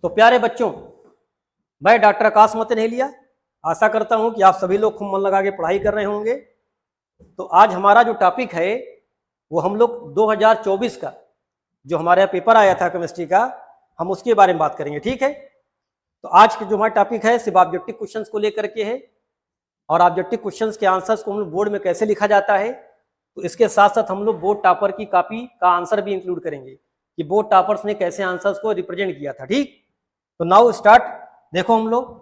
तो प्यारे बच्चों, मैं डॉक्टर आकाश मतेनहेलिया आशा करता हूं कि आप सभी लोग खूब मन लगा के पढ़ाई कर रहे होंगे। तो आज हमारा जो टॉपिक है वो हम लोग 2024 का जो हमारे यहाँ पेपर आया था केमिस्ट्री का, हम उसके बारे में बात करेंगे। ठीक है, तो आज के जो हमारा टॉपिक है सिर्फ ऑब्जेक्टिव क्वेश्चंस को लेकर के है, और ऑब्जेक्टिव क्वेश्चंस के आंसर्स को हम लोग बोर्ड में कैसे लिखा जाता है, तो इसके साथ साथ हम लोग बोर्ड टॉपर की कॉपी का आंसर भी इंक्लूड करेंगे कि बोर्ड टॉपर्स ने कैसे आंसर्स को रिप्रेजेंट किया था। ठीक, तो नाउ स्टार्ट। देखो हम लोग,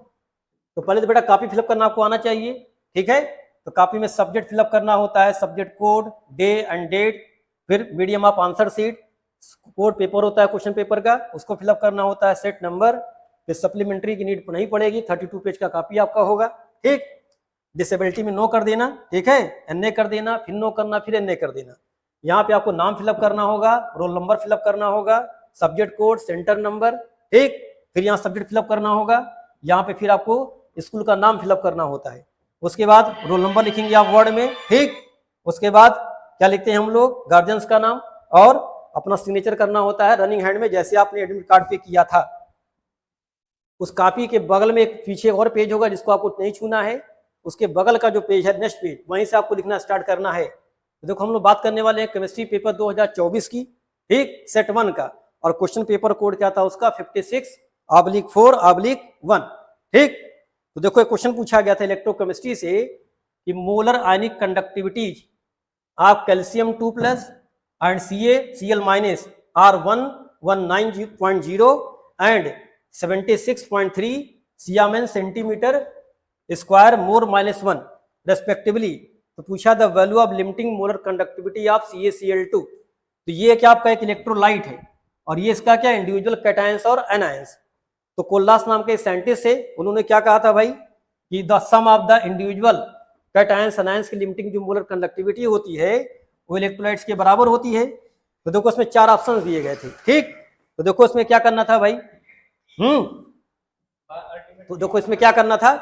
तो पहले तो बेटा कॉपी फिलअप करना आपको आना चाहिए। ठीक है, तो कॉपी में सब्जेक्ट फिलअप करना होता है, subject code, day and date, फिर medium of answer sheet, code paper होता है क्वेश्चन पेपर का, उसको फिलअप करना होता है, सेट नंबर, फिर सप्लीमेंट्री की नीड नहीं पड़ेगी, 32 पेज का कॉपी आपका होगा। ठीक, डिसेबिलिटी में नो कर देना, ठीक है, एनए कर देना, फिर नो करना, फिर एनए कर देना। यहाँ पे आपको नाम फिलअप करना होगा, रोल नंबर फिलअप करना होगा, सब्जेक्ट कोड, सेंटर नंबर, ठीक, फिर यहाँ सब्जेक्ट फिलअप करना होगा, यहाँ पे फिर आपको स्कूल का नाम फिलअप करना होता है, उसके बाद रोल नंबर लिखेंगे आप वर्ड में। ठीक, उसके बाद क्या लिखते हैं हम लोग, गार्जियंस का नाम, और अपना सिग्नेचर करना होता है रनिंग हैंड में, जैसे आपने एडमिट कार्ड पे किया था। उस कॉपी के बगल में एक पीछे और पेज होगा जिसको आपको नहीं छूना है, उसके बगल का जो पेज है नेक्स्ट पेज, वहीं से आपको लिखना स्टार्ट करना है। तो देखो हम लोग बात करने वाले हैं केमिस्ट्री पेपर 2024 की, ठीक, सेट 1 का, और क्वेश्चन पेपर कोड क्या था उसका, 56/4/1। ठीक, तो देखो एक क्वेश्चन पूछा गया था इलेक्ट्रोकेमिस्ट्री से कि molar ionic conductivities of calcium 2+ and Cl- are 119.0 and 76.3 siemens centimetre square mole -1 respectively. तो पूछा the value of limiting molar conductivity of CaCl2। तो ये क्या आपका एक इलेक्ट्रोलाइट है, और ये इसका क्या इंडिविजुअल कैटायंस और एनायंस। तो कोल्लास नाम के साइंटिस्ट है, उन्होंने क्या कहा था भाई कि the sum of the individual cations anions की लिमिटिंग जो मोलर कंडक्टिविटी होती है वो इलेक्ट्रोलाइट्स के बराबर होती है। तो देखो इसमें 4 ऑप्शन दिए गए थे। ठीक, तो देखो इसमें क्या करना था भाई, तो देखो इसमें क्या करना था,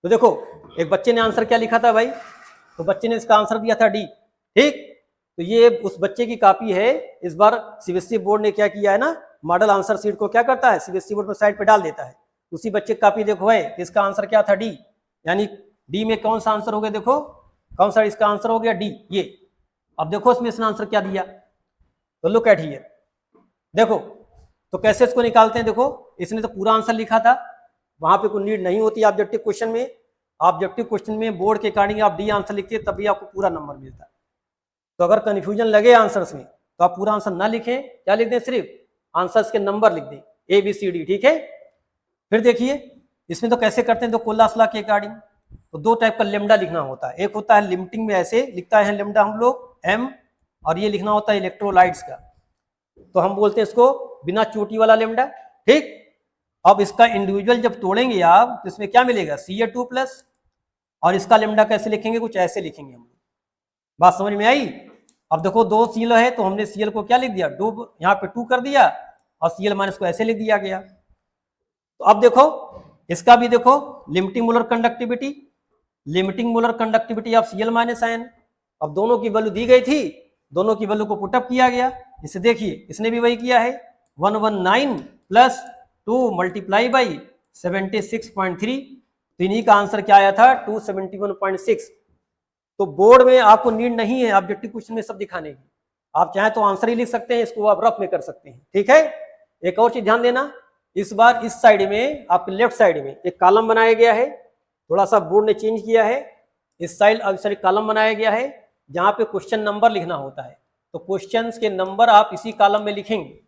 तो देखो एक बच्चे ने आंसर क्या लिखा था भाई, तो बच्चे ने इसका आंसर दिया था डी। ठीक, तो ये उस बच्चे की कॉपी है। इस बार सीबीएसई बोर्ड ने क्या किया है ना, मॉडल आंसर शीट को क्या करता है सीबीएसई बोर्ड में साइड पे डाल देता है। उसी बच्चे की कॉपी देखो है, इसका आंसर क्या था डी, यानी डी में कौन सा आंसर हो गया, देखो कौन सा इसका आंसर हो गया डी, ये। अब देखो इसमें इसने आंसर क्या दिया, तो लुक एट हियर, देखो तो कैसे इसको निकालते हैं। देखो इसने तो पूरा आंसर लिखा था, वहां पे कोई नीड नहीं होती ऑब्जेक्टिव क्वेश्चन में। ऑब्जेक्टिव क्वेश्चन में बोर्ड के अकॉर्डिंग आप डी आंसर लिखते हैं तभी आपको पूरा नंबर मिलता है। तो अगर कंफ्यूजन लगे आंसर्स में तो आप पूरा आंसर ना लिखें, क्या लिख दें, सिर्फ आंसर्स के नंबर लिख दें ABCD। ठीक है, फिर देखिए इसमें तो कैसे करते हैं, तो कोल्लास लॉ के अकॉर्डिंग तो 2 टाइप का लेमडा लिखना होता है। एक होता है लिमिटिंग में ऐसे लिखता है लेमडा हम लोग M, और ये लिखना होता है इलेक्ट्रोलाइट्स का, तो हम बोलते हैं इसको बिना चोटी वाला लेमडा। ठीक, अब इसका इंडिविजुअल जब तोड़ेंगे आप तो इसमें क्या मिलेगा Ca2+, और इसका लेमडा कैसे लिखेंगे, कुछ ऐसे लिखेंगे हम। बात समझ में आई। अब देखो 2 Cl है तो हमने Cl को क्या लिख दिया, 2 यहाँ पे 2 कर दिया, और Cl- को ऐसे लिख दिया गया। तो अब देखो इसका भी देखो limiting molar conductivity of Cl-ion। अब दोनों की वैल्यू दी गई थी, दोनों की वैल्यू को पुटअप किया गया। इसे देखिए इसने भी वही किया है, 119 + 2 × 76.3, तो इन्हीं का आंसर क्या आया था 271.6। तो बोर्ड में आपको नीड नहीं है ऑब्जेक्टिव क्वेश्चन में सब दिखाने की, आप चाहे तो आंसर ही लिख सकते हैं, इसको आप रफ में कर सकते हैं। ठीक है, एक और चीज ध्यान देना, इस बार इस साइड में आपके लेफ्ट साइड में एक कॉलम बनाया गया है, थोड़ा सा बोर्ड ने चेंज किया है, इस साइड कॉलम बनाया गया है जहां पे क्वेश्चन नंबर लिखना होता है। तो क्वेश्चंस के नंबर आप इसी कॉलम में लिखेंगे।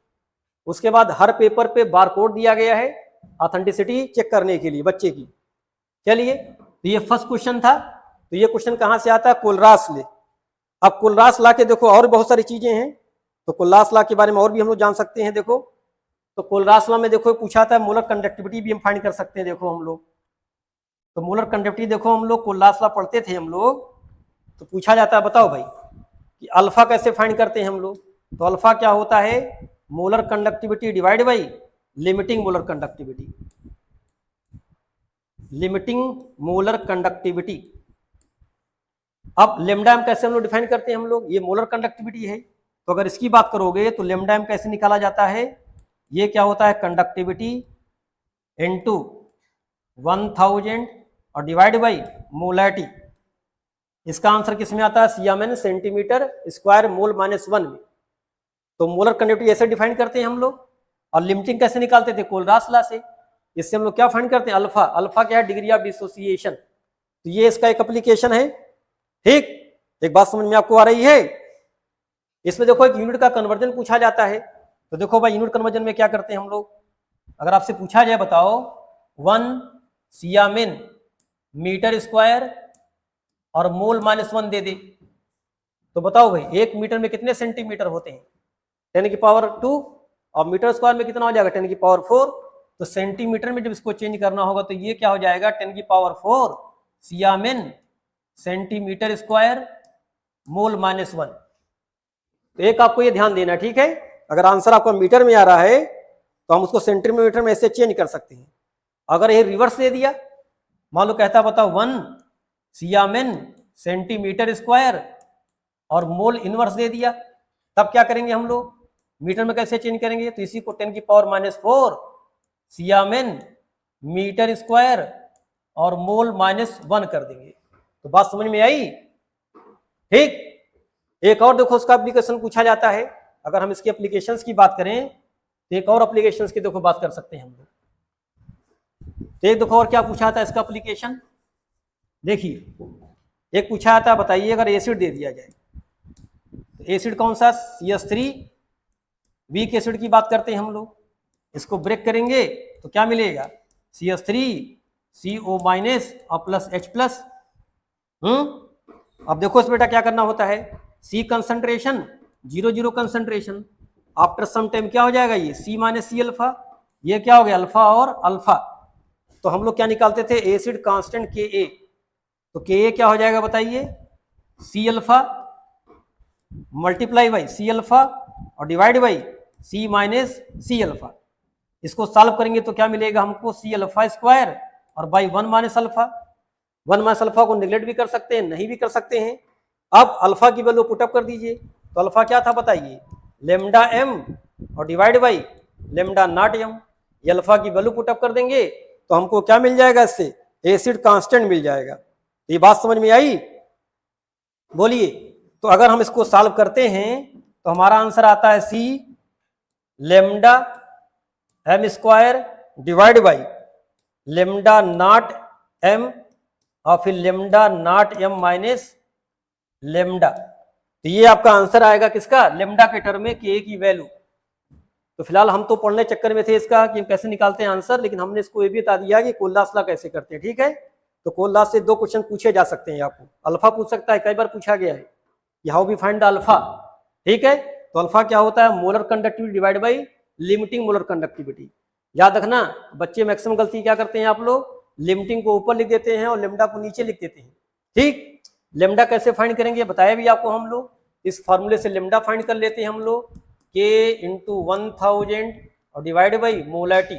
उसके बाद हर पेपर पे बारकोड दिया गया है ऑथेंटिसिटी चेक करने के लिए बच्चे की। चलिए, तो ये फर्स्ट क्वेश्चन था। तो ये क्वेश्चन कहां से आता है, कोलरास ले। अब कोलरास ला के देखो और बहुत सारी चीजें हैं, तो कोलरास ला के बारे में और भी हम लोग जान सकते हैं। देखो तो कोलरास ला में देखो पूछा था मोलर कंडक्टिविटी भी हम फाइंड कर सकते हैं। देखो हम लोग तो मोलर कंडक्टिविटी देखो हम लोग कोलरास ला पढ़ते थे हम लोग, तो पूछा जाता है बताओ भाई कि अल्फा कैसे फाइंड करते हैं हम लोग। तो अल्फा क्या होता है, molar conductivity divide by limiting molar conductivity. Limiting molar conductivity, अब लेमडा एम कैसे हम लोग डिफाइन करते हैं हम लोग, ये मोलर कंडक्टिविटी है। तो अगर इसकी बात करोगे तो लेमडा एम कैसे निकाला जाता है, ये क्या होता है, कंडक्टिविटी इनटू 1000 और डिवाइड बाई मोलैरिटी। इसका आंसर किस में आता है, Cmn centimetre square mole minus 1 में। तो मोलर कंडक्टिविटी ऐसे डिफाइन करते हैं हम लोग। और लिमिटिंग कैसे निकालते थे, कोलरास लॉ से। इससे हम लोग क्या फाइंड करते हैं, अल्फा। अल्फा क्या है, डिग्री ऑफ डिसोसिएशन। तो ये इसका एक एप्लीकेशन है। ठीक, एक बात समझ में आपको आ रही है। इसमें देखो एक यूनिट का कन्वर्जन पूछा जाता है। तो देखो भाई यूनिट कन्वर्जन में क्या करते हैं हम लोग, अगर आपसे पूछा जाए बताओ 1 Cmn मीटर स्क्वायर और मोल माइनस 1 दे दे, तो बताओ भाई 1 मीटर में कितने सेंटीमीटर होते हैं, 10 की पावर 2, और मीटर स्क्वायर में कितना हो जाएगा, 10 की पावर 4। तो सेंटीमीटर में जब इसको चेंज करना होगा तो ये क्या हो जाएगा, 10 की power 4 Cmn centimetre square mole minus 1। तो एक आपको ये ध्यान देना, ठीक है। अगर आंसर आपका मीटर में आ रहा है तो हम उसको सेंटीमीटर में ऐसे चेंज कर सकते हैं। अगर ये रिवर्स दे दिया, मान लो कहता बताओ 1 Cmn सेंटीमीटर स्क्वायर और मोल इनवर्स दे दिया, तब क्या करेंगे हम लोग, मीटर में कैसे चेंज करेंगे, तो इसी को 10 की power minus 4 Cmn metre square और मोल माइनस 1 कर देंगे। तो बात समझ में आई। ठीक, एक और देखो उसका एप्लीकेशन पूछा जाता है। अगर हम इसकी एप्लीकेशंस की बात करें तो एक और एप्लीकेशंस की देखो बात कर सकते हैं हम लोग। तो एक देखो और क्या पूछा था इसका एप्लीकेशन, देखिए एक पूछा था, बताइए अगर एसिड दे दिया जाए, तो एसिड कौन सा, CH3, वीक एसिड की बात करते हैं हम लोग। इसको ब्रेक करेंगे तो क्या मिलेगा, CH3 CO माइनस और प्लस H प्लस। अब देखो इस बेटा क्या करना होता है, C concentration 0 0 concentration, after some time क्या हो जाएगा, ये C माइनस C अल्फा, ये क्या हो गया अल्फा और अल्फा। तो हम लोग क्या निकालते थे, एसिड कांस्टेंट Ka। तो Ka क्या हो जाएगा बताइए, C alpha multiply by C alpha और divide by C minus C alpha. इसको सॉल्व करेंगे तो क्या मिलेगा हमको, C अल्फा स्क्वायर और by 1 minus alpha. 1 minus alpha को निगलेक्ट भी कर सकते हैं, नहीं भी कर सकते हैं। अब अल्फा की वैल्यू पुटअप कर दीजिए, तो अल्फा क्या था बताइए, लेमडा m और divide by lambda naught m। ये अल्फा की वैल्यू पुटअप कर देंगे तो हमको क्या मिल जाएगा, इससे एसिड कांस्टेंट मिल जाएगा। तो ये बात समझ में आई, बोलिए। तो अगर हम इसको सॉल्व करते हैं तो हमारा आंसर आता है C lambda m square divide by lambda naught m और फिर lambda naught m minus lambda. तो ये आपका आंसर आएगा किसका, लेमडा के टर्म में Ka की वैल्यू। तो फिलहाल हम तो पढ़ने चक्कर में थे इसका कि हम कैसे निकालते हैं आंसर, लेकिन हमने इसको ये भी बता दिया कि कोलरास लॉ कैसे करते हैं। ठीक है, तो कोलरास से 2 क्वेश्चन पूछे जा सकते हैं आपको। अल्फा पूछ सकता है, कई बार पूछा गया है, how we find the alpha. ठीक है, तो अल्फा क्या होता है, molar conductivity divide by limiting molar conductivity. याद रखना, बच्चे मैक्सिमम गलती क्या करते हैं आप लोग, लिमिटिंग को ऊपर लिख देते हैं और लेमडा को नीचे लिख देते हैं। ठीक, लेमडा कैसे फाइंड करेंगे बताया भी आपको हम लोग, इस फॉर्मूले से लेमडा फाइंड कर लेते हैं हम लोग, K इंटू 1000 और डिवाइड बाई मोलैरिटी।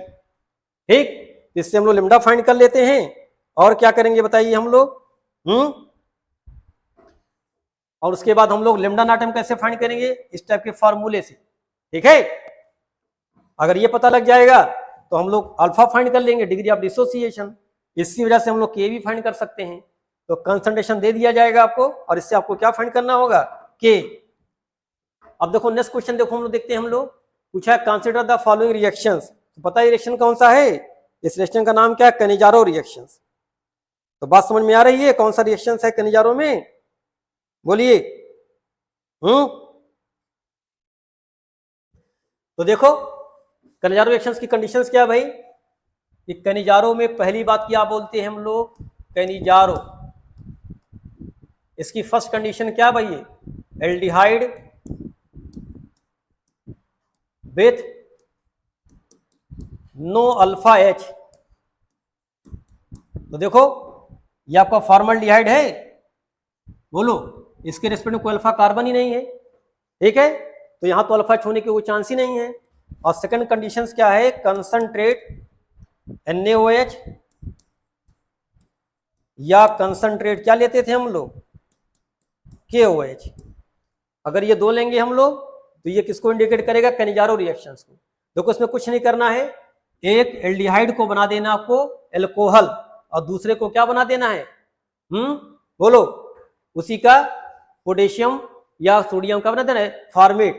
ठीक, इससे हम लोग लेमडा फाइंड कर लेते हैं। और क्या करेंगे बताइए हम लोग, और उसके बाद हम लोग लेमडा नॉट m कैसे फाइंड करेंगे, इस टाइप के फॉर्मूले से। ठीक है, अगर ये पता लग जाएगा तो हम लोग अल्फा फाइंड कर लेंगे, डिग्री ऑफ डिसोसिएशन। इसकी वजह से हम लोग K भी फाइंड कर सकते हैं। तो कंसंट्रेशन दे दिया जाएगा आपको, और इससे आपको क्या फाइंड करना होगा, K। अब देखो नेक्स्ट क्वेश्चन देखो हम लोग देखते हैं, हम लोग पूछा है कंसीडर द फॉलोइंग रिएक्शंस। तो पता है रिएक्शन कौन सा है, इस रिएक्शन का नाम क्या है, कैनिजारो रिएक्शंस। तो बात समझ में आ रही है, कौन सा रिएक्शन है कैनिजारो में, बोलिए। तो देखो कैनिजारो रिएक्शंस की कंडीशंस क्या है भाई, कि कैनिजारो में पहली बात क्या बोलते हैं हम लोग, कैनिजारो, इसकी फर्स्ट कंडीशन क्या भाई है, aldehyde with no alpha H। तो देखो ये आपका फॉर्मल्डिहाइड है, बोलो, इसके रेस्पेक्ट में कोई अल्फा कार्बन ही नहीं है। ठीक है, तो यहां तो अल्फा होने की कोई चांस ही नहीं है। और सेकंड कंडीशंस क्या है, कंसंट्रेट NaOH या कंसंट्रेट क्या लेते थे हम लोग, KOH। अगर ये 2 लेंगे हम लोग तो ये किसको इंडिकेट करेगा, कैनिजारो रिएक्शंस को। देखो इसमें कुछ नहीं करना है, एक एल्डिहाइड को बना देना आपको एल्कोहल और दूसरे को क्या बना देना है, बोलो, उसी का पोटेशियम या सोडियम का बना देना है फॉर्मेट,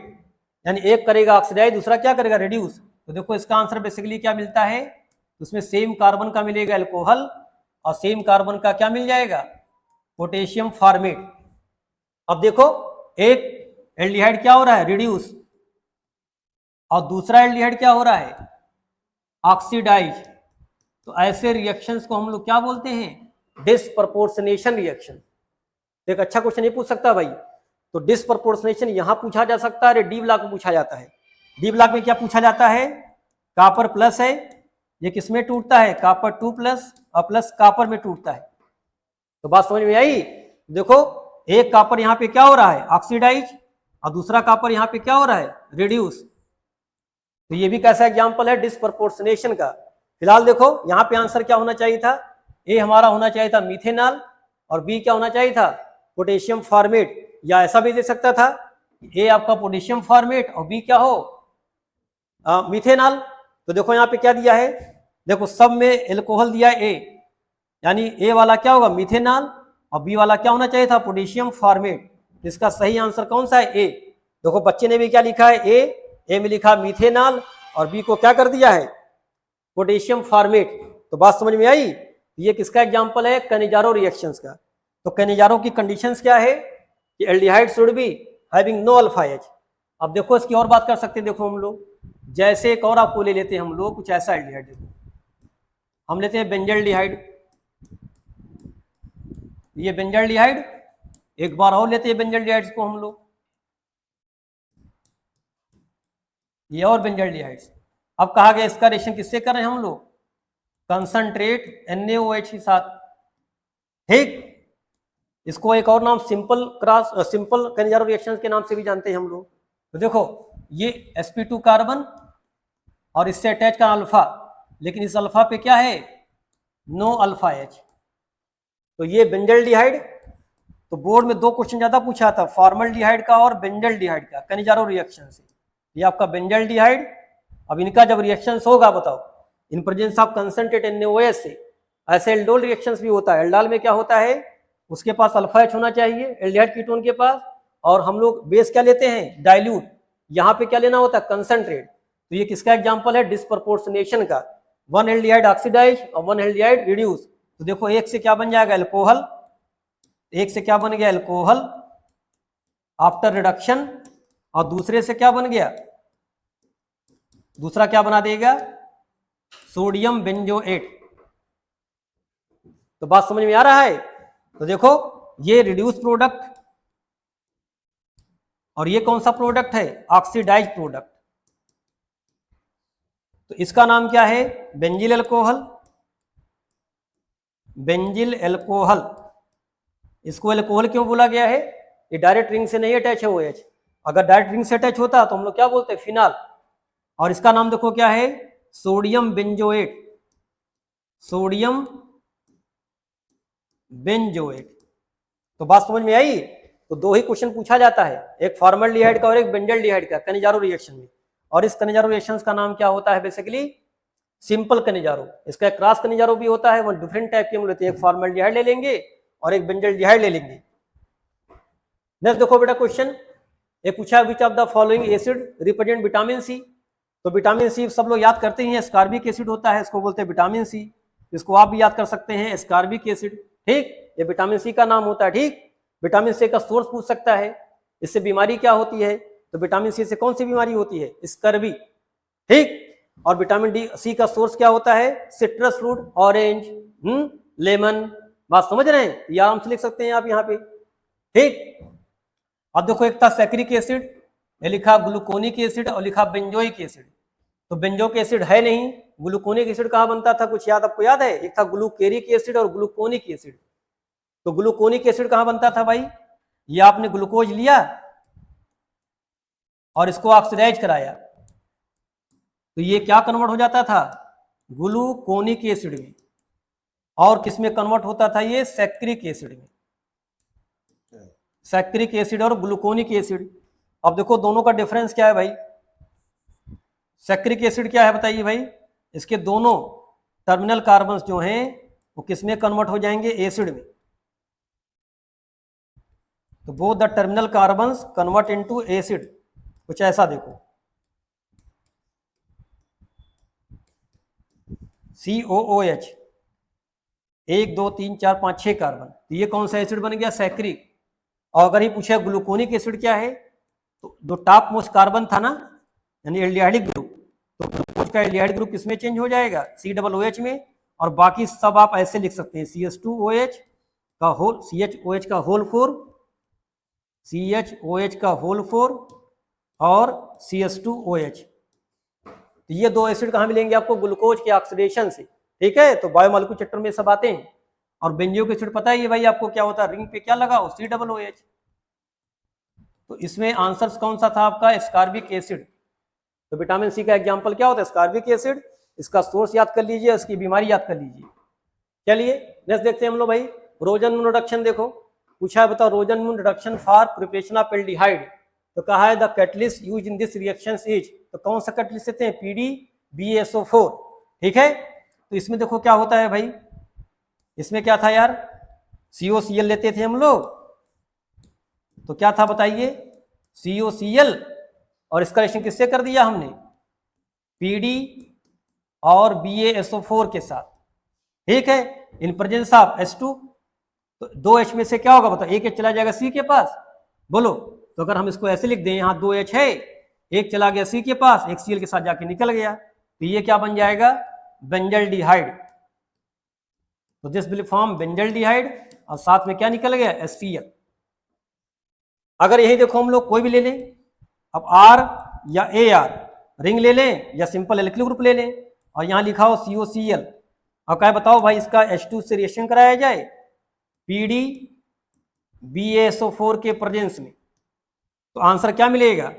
यानी एक करेगा ऑक्सीडाइज, दूसरा क्या करेगा रिड्यूस। तो देखो इसका आंसर बेसिकली क्या मिलता है, उसमें सेम कार्बन का मिलेगा एल्कोहल और सेम कार्बन का क्या मिल जाएगा, पोटेशियम फॉर्मेट। अब देखो एक एल्डिहाइड क्या हो रहा है, रिड्यूस, और दूसरा एल्डिहाइड क्या हो रहा है, ऑक्सीडाइज। तो ऐसे रिएक्शंस को हम लोग क्या बोलते हैं, डिसप्रपोर्शनेशन रिएक्शन। एक अच्छा क्वेश्चन ये पूछ सकता है भाई, तो डिसप्रपोर्शनेशन यहां पूछा जा सकता है, डी ब्लॉक में पूछा जाता है। डी ब्लॉक में क्या पूछा जाता है, कॉपर प्लस है, ये किसमें टूटता है, कॉपर 2 प्लस और प्लस कॉपर में टूटता है। तो बात समझ में आई। देखो एक कॉपर यहाँ पे क्या हो रहा है, ऑक्सीडाइज, और दूसरा कॉपर यहाँ पे क्या हो रहा है, रिड्यूस। तो ये भी कैसा एग्जांपल है डिसप्रपोर्शनेशन का। फिलहाल देखो यहाँ पे आंसर क्या होना चाहिए था, ए हमारा होना चाहिए था मीथेनॉल और बी क्या होना चाहिए था, पोटेशियम फॉर्मेट। या ऐसा भी दे सकता था, ए आपका पोटेशियम फॉर्मेट और बी क्या हो, मीथेनॉल। तो देखो यहाँ पे क्या दिया है, देखो सब में एल्कोहल दिया है ए, यानी ए वाला क्या होगा मीथेनॉल और बी वाला क्या होना चाहिए था, पोटेशियम फॉर्मेट। इसका सही आंसर कौन सा है, ए। देखो बच्चे ने भी क्या लिखा है, ए में लिखा मीथेनॉल और बी को क्या कर दिया है, पोटेशियम फॉर्मेट। तो बात समझ में आई। ये किसका एग्जांपल है, कैनिजारो रिएक्शंस का। तो कैनिजारो की कंडीशंस क्या है कि aldehyde should be having no alpha H. अब देखो इसकी और बात कर सकते हैं, देखो हम लोग जैसे एक और आपको ले लेते हैं हम लोग कुछ ऐसा एल्डिहाइड, देखो हम लेते हैं बेंजल्डिहाइड, ये बेंजल्डिहाइड, एक बार और लेते हैं बेंजल्डिहाइड्स को हम लोग, ये और बेंजल्डिहाइड्स। अब कहा गया इसका रिएक्शन किससे कर रहे हैं हम लोग, कंसंट्रेट NaOH के साथ, ठीक। इसको एक और नाम सिंपल कैनिजारो रिएक्शन के नाम से भी जानते हैं हम लोग। तो देखो ये sp2 कार्बन और इससे अटैच का अल्फा, लेकिन इस अल्फा पे क्या है, नो अल्फा एच। तो ये बेंजल्डिहाइड। तो बोर्ड में दो क्वेश्चन ज्यादा पूछा था, फॉर्मल्डिहाइड का और बेंजल्डिहाइड का कैनिजारो रिएक्शन से। ये आपका बेंजल्डिहाइड। अब इनका जब रिएक्शन होगा बताओ, in presence of concentrate NaOH से, ऐसे एल्डोल रिएक्शंस भी होता है। एल्डाल में क्या होता है, उसके पास अल्फा एच होना चाहिए एल्डिहाइड कीटोन के पास, और हम लोग बेस क्या लेते हैं, डाइल्यूट। यहाँ पे क्या लेना होता है, कंसंट्रेट। तो ये किसका एग्जांपल है, डिसप्रपोर्शनेशन का। वन एल्डिहाइड ऑक्सीडाइज और वन एल्डिहाइड रिड्यूस। तो देखो एक से क्या बन जाएगा, एल्कोहल, एक से क्या बन गया, एल्कोहल आफ्टर रिडक्शन, और दूसरे से क्या बन गया, दूसरा क्या बना देगा, सोडियम बेंजोएट। तो बात समझ में आ रहा है। तो देखो ये रिड्यूस प्रोडक्ट और ये कौन सा प्रोडक्ट है, ऑक्सीडाइज प्रोडक्ट। तो इसका नाम क्या है, बेंजिल अल्कोहल, बेंजिल एल्कोहल। इसको एल्कोहल क्यों बोला गया है, ये डायरेक्ट रिंग से नहीं अटैच है OH। अगर डायरेक्ट रिंग से अटैच होता तो हम लोग क्या बोलते हैं, फिनाल। और इसका नाम देखो क्या है, सोडियम बेंजोएट, सोडियम बेंजोएट। तो बात समझ में आई। तो दो ही क्वेश्चन पूछा जाता है, एक फॉर्मल्डिहाइड का और एक बेंजल्डिहाइड का कैनिजारो रिएक्शन में। और इस कैनिजारो रिएक्शंस का नाम क्या होता है, बेसिकली सिंपल कैनिजारो। इसका एक क्रॉस कैनिजारो भी होता है, वो डिफरेंट टाइप के हम लेते हैं, एक फॉर्मल्डिहाइड ले लेंगे और एक बेंजल्डिहाइड ले लेंगे। नेक्स्ट देखो बेटा क्वेश्चन, एक पूछा which of the following acid represent vitamin C. तो विटामिन सी सब लोग याद करते हैं, एस्कॉर्बिक एसिड होता है, इसको बोलते हैं विटामिन सी। इसको आप भी याद कर सकते हैं, एस्कॉर्बिक एसिड, ठीक। ये विटामिन सी का नाम होता है, ठीक। विटामिन सी का सोर्स पूछ सकता है, इससे बीमारी क्या होती है। तो विटामिन सी से कौन सी बीमारी होती है, स्कर्वी, ठीक। और विटामिन डी सी का सोर्स क्या होता है, सिट्रस फ्रूट, ऑरेंज, लेमन। बात समझ रहे हैं, ये आराम से लिख सकते हैं आप यहाँ पे, ठीक। अब देखो एक था सैक्रिक एसिड, ये लिखा ग्लूकोनिक एसिड और लिखा बेंजोइक एसिड। तो बेंजोइक एसिड है नहीं, ग्लूकोनिक एसिड कहाँ बनता था, कुछ याद आपको याद है, एक था ग्लूकेरिक एसिड और ग्लूकोनिक एसिड। तो ग्लूकोनिक एसिड कहाँ बनता था भाई, ये आपने ग्लूकोज लिया और इसको ऑक्सीडाइज कराया, तो ये क्या कन्वर्ट हो जाता था, ग्लूकोनिक एसिड में। और किसमें कन्वर्ट होता था, ये सैक्रिक एसिड में, सैक्रिक एसिड और ग्लूकोनिक एसिड। अब देखो दोनों का डिफरेंस क्या है भाई, सैक्रिक एसिड क्या है बताइए भाई, इसके दोनों टर्मिनल कार्बन्स जो हैं वो किस में कन्वर्ट हो जाएंगे, एसिड में। तो both the terminal carbons convert into acid, कुछ ऐसा देखो, COOH, 1 2 3 4 5 6 कार्बन, तो ये कौन सा एसिड बन गया, सैक्रिक। और अगर ही पूछा ग्लूकोनिक एसिड क्या है, तो जो टॉप मोस्ट कार्बन था ना, यानी एल्डिहाइडिक ग्रुप, तो ग्लूकोज का एल्डिहाइड ग्रुप किसमें चेंज हो जाएगा, COOH में। और बाकी सब आप ऐसे लिख सकते हैं, CH2OH का होल, CHOH का होल 4, CHOH का होल 4 और CH2OH। तो ये दो एसिड कहाँ मिलेंगे आपको, ग्लूकोज के ऑक्सीडेशन से, ठीक है। तो बायोमॉलिक्यूलर चैप्टर में सब आते हैं। और बेंजोइक एसिड पता ही है भाई आपको क्या होता है, रिंग पे क्या लगाओ, COOH। तो इसमें आंसर कौन सा था आपका, एस्कॉर्बिक एसिड। तो विटामिन सी का एग्जाम्पल क्या होता है, एस्कॉर्बिक एसिड। इसका सोर्स याद कर लीजिए, इसकी बीमारी याद कर लीजिए। चलिए नेक्स्ट देखते हैं हम लोग भाई, रोजन रिडक्शन देखो, पूछा है बताओ, Rosenmund reduction for preparation of aldehyde. तो कहा है the catalyst use in this reaction is, तो कौन सा कैटलिस्ट लेते हैं, PDBSO4, ठीक है। तो इसमें देखो क्या होता है भाई, इसमें क्या था यार, COCl लेते थे हम लोग, तो क्या था बताइए, COCl, और इसका रिएक्शन किससे कर दिया हमने, PD और BaSO4 के साथ, ठीक है, इन प्रेजेंस ऑफ H2। तो 2H में से क्या होगा बताओ, एक चला जाएगा C के पास, बोलो। तो अगर हम इसको ऐसे लिख दें, यहाँ 2H है, एक चला गया C के पास, एक Cl के साथ जाके निकल गया, तो ये क्या बन जाएगा, बेंजल्डिहाइड। तो दिस विल फॉर्म बेंजल्डिहाइड, और साथ में क्या निकल गया, HCl। अगर यही देखो हम लोग कोई भी ले लें, अब R या AR, रिंग ले लें या सिंपल एल्किल ग्रुप ले लें, और यहाँ लिखा हो COCl, और क्या बताओ भाई, इसका H2 से रिएक्शन कराया जाए PDBSO4 के प्रेजेंस में, तो आंसर क्या मिलेगा,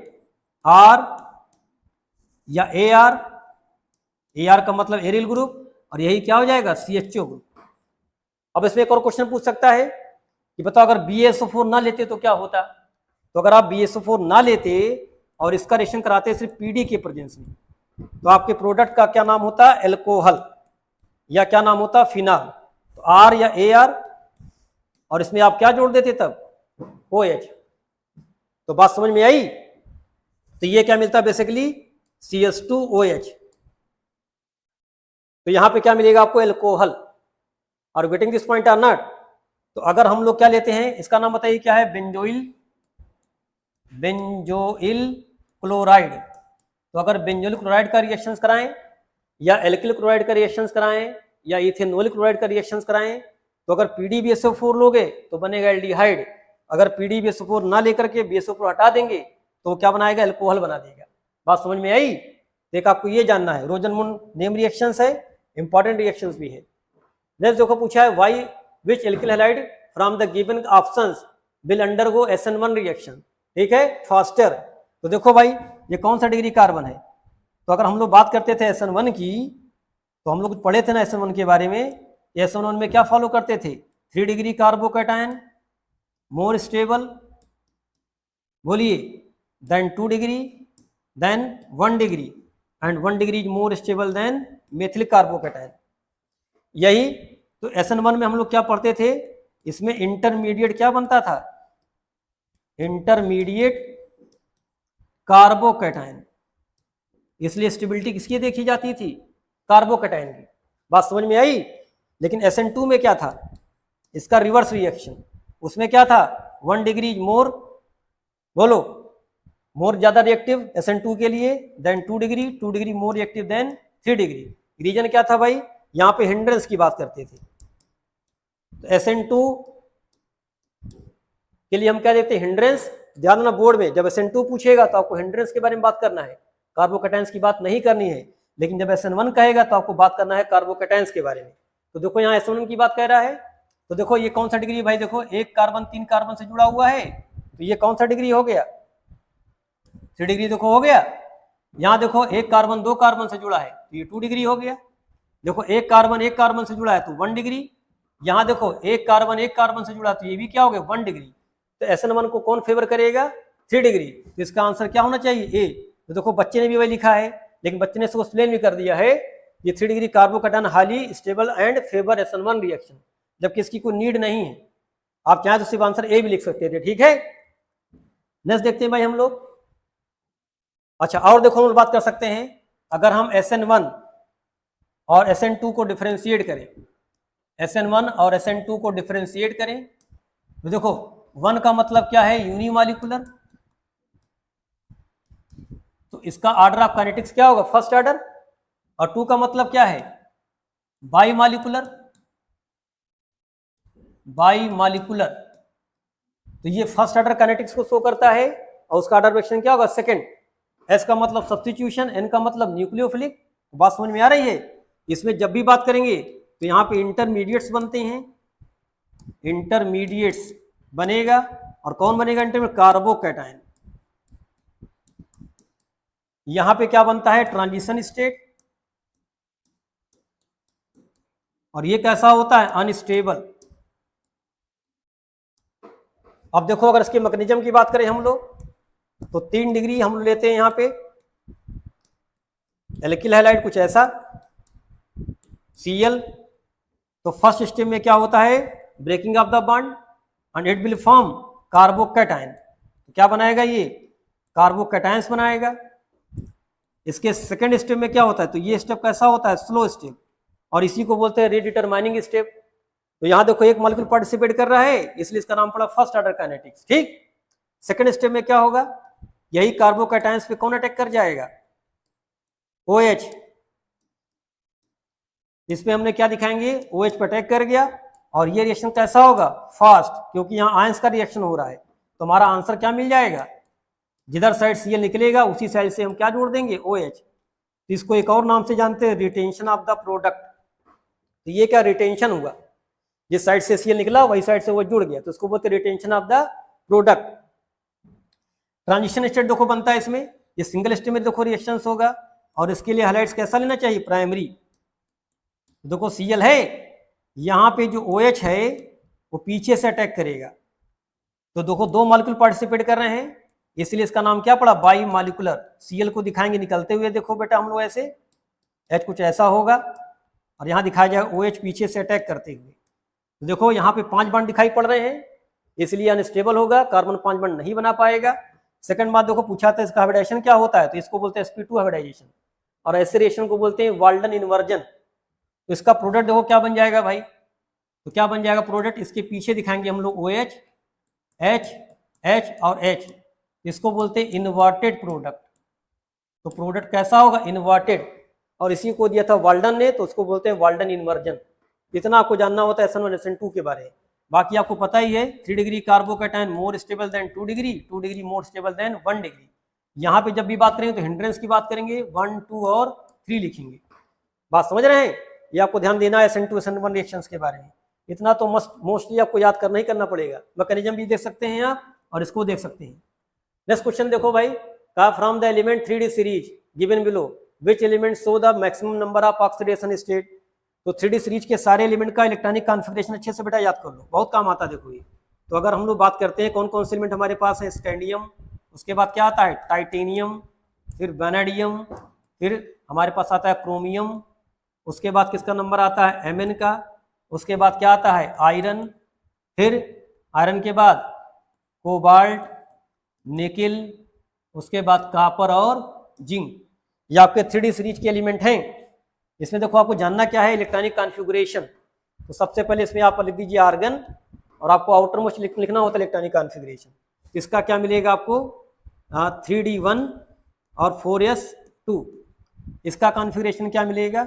R या AR। AR का मतलब एरिल ग्रुप, और यही क्या हो जाएगा, CHO ग्रुप। अब इसमें एक और क्वेश्चन पूछ सकता है कि बताओ अगर BaSO4 ना लेते तो क्या होता। तो अगर आप BaSO4 ना लेते और इसका रिएक्शन कराते सिर्फ PD के प्रेजेंस में, तो आपके प्रोडक्ट का क्या नाम होता, एल्कोहल, या क्या नाम होता, फिनाल। तो R या AR, और इसमें आप क्या जोड़ देते तब, OH। तो बात समझ में आई। तो ये क्या मिलता है बेसिकली, CH2OH। तो यहां पे क्या मिलेगा आपको, एल्कोहल। और getting this point are not. तो अगर हम लोग क्या लेते हैं, इसका नाम बताइए क्या है, बेंजोइल क्लोराइड। तो अगर बेंजोइल क्लोराइड का रिएक्शन कराएं, या एल्किल क्लोराइड का रिएक्शन कराएं, या इथेनॉल क्लोराइड का रिएक्शन कराएं, तो अगर PDBSO4 लोगे तो बनेगा एल्डिहाइड। अगर PDBSO4 ना लेकर के BSO4 हटा देंगे तो क्या बनाएगा, एल्कोहल बना देगा। बात समझ में आई। देख आपको ये जानना है, रोजनमुन नेम रिएक्शंस है, इंपॉर्टेंट रिएक्शंस भी है। नेक्स्ट देखो पूछा है, why which alkyl halide from the given options will undergo SN1 reaction, ठीक है, फास्टर। तो देखो भाई ये कौन सा डिग्री कार्बन है। तो अगर हम लोग बात करते थे SN1 की, तो हम लोग पढ़े थे ना SN1 के बारे में। SN1 में क्या फॉलो करते थे, 3 डिग्री कार्बोकैटायन, मोर स्टेबल, बोलिए, then 2 degree, then 1 degree, and 1 degree more stable than methylic carbocation. यही तो SN1 में हम लोग क्या पढ़ते थे, इसमें इंटरमीडिएट क्या बनता था, इंटरमीडिएट कार्बोकैटायन। इसलिए स्टेबिलिटी किसकी देखी जाती थी, कार्बोकैटायन की। बात समझ में आई। लेकिन SN2 में क्या था, इसका रिवर्स रिएक्शन, उसमें क्या था, 1 डिग्री मोर, बोलो, मोर ज्यादा रिएक्टिव SN2 के लिए, then 2 degree more reactive than 3 degree. Reason क्या था भाई, यहाँ पे हिंड्रेंस की बात करते थे। तो SN2 के लिए हम क्या देते हैं, हिंड्रेंस। ध्यान देना बोर्ड में जब SN2 पूछेगा तो आपको हिंड्रेंस के बारे में बात करना है, कार्बोकैटायंस की बात नहीं करनी है। लेकिन जब SN1 कहेगा तो आपको बात करना है कार्बोकैटायंस के बारे में। तो देखो यहाँ SN1 की बात कह रहा है, तो देखो ये कौन सा डिग्री भाई, देखो एक कार्बन 3 कार्बन से जुड़ा हुआ है, तो ये कौन सा डिग्री हो गया, 3 डिग्री देखो हो गया। यहाँ देखो एक कार्बन 2 कार्बन से जुड़ा है, तो ये 2 डिग्री हो गया। देखो एक कार्बन से जुड़ा है तो 1 डिग्री। यहाँ देखो एक कार्बन से जुड़ा, तो ये भी क्या हो गया, 1 डिग्री। तो SN1 को कौन फेवर करेगा, 3 डिग्री। तो इसका आंसर क्या होना चाहिए, ए। तो देखो बच्चे ने भी वही लिखा है, लेकिन बच्चे ने इसको एक्सप्लेन भी कर दिया है ये 3 degree carbocation highly stable and favour SN1 reaction, जबकि इसकी कोई नीड नहीं है। आप चाहे तो सिर्फ आंसर ए भी लिख सकते थे। ठीक है, नेक्स्ट देखते हैं भाई हम लोग। अच्छा, और देखो हम लोग बात कर सकते हैं, अगर हम SN1 और SN2 को डिफरेंशिएट करें, SN1 और SN2 को डिफरेंशिएट करें, तो देखो 1 का मतलब क्या है, यूनिमॉलिक्यूलर, तो इसका ऑर्डर ऑफ काइनेटिक्स क्या होगा, फर्स्ट ऑर्डर। और 2 का मतलब क्या है, बाईमॉलिक्यूलर, बाईमॉलिक्यूलर, तो ये फर्स्ट ऑर्डर काइनेटिक्स को शो करता है और उसका ऑर्डर रिएक्शन क्या होगा, सेकंड। एस का मतलब सब्स्टिट्यूशन, एन का मतलब न्यूक्लियोफिलिक। बात समझ में आ रही है। इसमें जब भी बात करेंगे तो यहाँ पे इंटरमीडिएट्स बनते हैं, इंटरमीडिएट्स बनेगा, और कौन बनेगा इंटरमीडिएट, कार्बोकैटायन। यहां पे क्या बनता है, ट्रांजिशन स्टेट, और ये कैसा होता है, अनस्टेबल। अब देखो अगर इसके मैकेनिज्म की बात करें हम लोग, तो 3 डिग्री हम लेते हैं यहाँ पे एल्किल हैलाइड कुछ ऐसा, Cl। तो फर्स्ट स्टेप में क्या होता है, breaking of the bond and it will form carbocation. तो क्या बनाएगा, ये कार्बोकैटायंस बनाएगा। इसके सेकंड स्टेप में क्या होता है, तो ये स्टेप कैसा होता है, स्लो स्टेप, और इसी को बोलते हैं रीडिटरमाइनिंग स्टेप। तो यहाँ देखो एक मॉलिक्यूल पार्टिसिपेट कर रहा है, इसलिए इसका नाम पड़ा फर्स्ट ऑर्डर काइनेटिक्स। ठीक, सेकंड स्टेप में क्या होगा, यही कार्बोकैटायंस पे कौन अटैक कर जाएगा, OH। इसमें हमने क्या दिखाएंगे, OH पे अटैक कर गया, और ये रिएक्शन कैसा होगा, फास्ट, क्योंकि यहाँ आयंस का रिएक्शन हो रहा है। तो हमारा आंसर क्या मिल जाएगा, जिधर साइड Cl निकलेगा उसी साइड से हम क्या जोड़ देंगे, OH। तो इसको एक और नाम से जानते हैं, रिटेंशन ऑफ द प्रोडक्ट। तो ये क्या रिटेंशन हुआ, जिस साइड से Cl निकला वही साइड से वो जुड़ गया, तो इसको बोलते हैं retention of the product. Transition state देखो बनता है इसमें, ये सिंगल स्टेट में देखो रिएक्शंस होगा, और इसके लिए हाइलाइट्स कैसा लेना चाहिए, प्राइमरी। देखो Cl है, यहाँ पे जो OH है वो पीछे से अटैक करेगा, तो देखो 2 मॉलिक्यूल पार्टिसिपेट कर रहे हैं, इसलिए इसका नाम क्या पड़ा, बाई मॉलिक्यूलर। Cl को दिखाएंगे निकलते हुए, देखो बेटा हम लोग ऐसे, H कुछ ऐसा होगा, और यहाँ दिखाया जाएगा OH पीछे से अटैक करते हुए। तो देखो यहाँ पे 5 बॉन्ड दिखाई पड़ रहे हैं, इसलिए अनस्टेबल होगा, कार्बन 5 बॉन्ड नहीं बना पाएगा। सेकंड बात देखो पूछा था इसका हाइब्रिडाइजेशन क्या होता है, तो इसको बोलते हैं sp2 हाइब्रिडाइजेशन, और ऐसे रिएक्शन को बोलते हैं वाल्डन इन्वर्जन। तो इसका प्रोडक्ट देखो क्या बन जाएगा भाई, तो क्या बन जाएगा प्रोडक्ट, इसके पीछे दिखाएंगे हम लोग OH, H, H और H, इसको बोलते हैं इन्वर्टेड प्रोडक्ट। तो प्रोडक्ट कैसा होगा, इन्वर्टेड, और इसी को दिया था वाल्डन ने, तो उसको बोलते हैं वाल्डन इन्वर्जन। इतना आपको जानना होता है SN1 SN2 के बारे में। बाकी आपको पता ही है 3 degree carbocation more stable then 2 degree, 2 degree more stable then 1 degree. यहाँ पे जब भी बात करेंगे तो हिंड्रेंस की बात करेंगे, 1, 2 और 3 लिखेंगे। बात समझ रहे हैं, ये आपको ध्यान देना है SN2 SN1 रिएक्शंस के बारे में। इतना तो मोस्टली आपको याद करना ही करना पड़ेगा। मैकेनिज्म भी देख सकते हैं आप, और इसको देख सकते हैं। नेक्स्ट क्वेश्चन देखो भाई, कहा from the element 3D series given below which element show the maximum number of oxidation state. तो 3D सीरीज के सारे एलिमेंट का इलेक्ट्रॉनिक कॉन्फ़िगरेशन अच्छे से बेटा याद कर लो, बहुत काम आता है। देखो ये, तो अगर हम लोग बात करते हैं कौन कौन से एलिमेंट हमारे पास है, स्कैंडियम, उसके बाद क्या आता है, टाइटेनियम, फिर वैनेडियम, फिर हमारे पास आता है क्रोमियम, उसके बाद किसका नंबर आता है, Mn का, उसके बाद क्या आता है, आयरन, फिर आयरन के बाद कोबाल्ट, निकिल, उसके बाद कॉपर और जिंक। ये आपके 3D सीरीज के एलिमेंट हैं। इसमें देखो आपको जानना क्या है, इलेक्ट्रॉनिक कॉन्फ़िगरेशन। तो सबसे पहले इसमें आप लिख दीजिए आर्गन, और आपको आउटर मोस्ट लिखना होता है इलेक्ट्रॉनिक कॉन्फ़िगरेशन। इसका क्या मिलेगा आपको, 3D1 और 4s2। इसका कॉन्फ़िगरेशन क्या मिलेगा,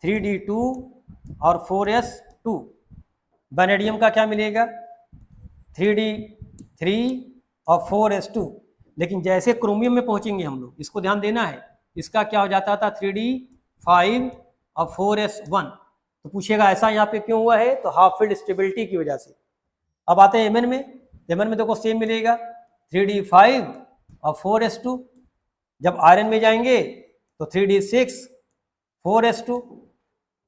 3D2 और 4s2। वैनेडियम का क्या मिलेगा, 3D3 और 4s2। लेकिन जैसे क्रोमियम में पहुंचेंगे हम लोग, इसको ध्यान देना है, इसका क्या हो जाता था, 3D5 और 4s1। तो पूछेगा ऐसा यहाँ पे क्यों हुआ है, तो हाफ फील्ड स्टेबिलिटी की वजह से। अब आते हैं Mn में, Mn में देखो सेम मिलेगा, 3D5 और 4s2। जब आयरन में जाएंगे तो 3D6 4s2,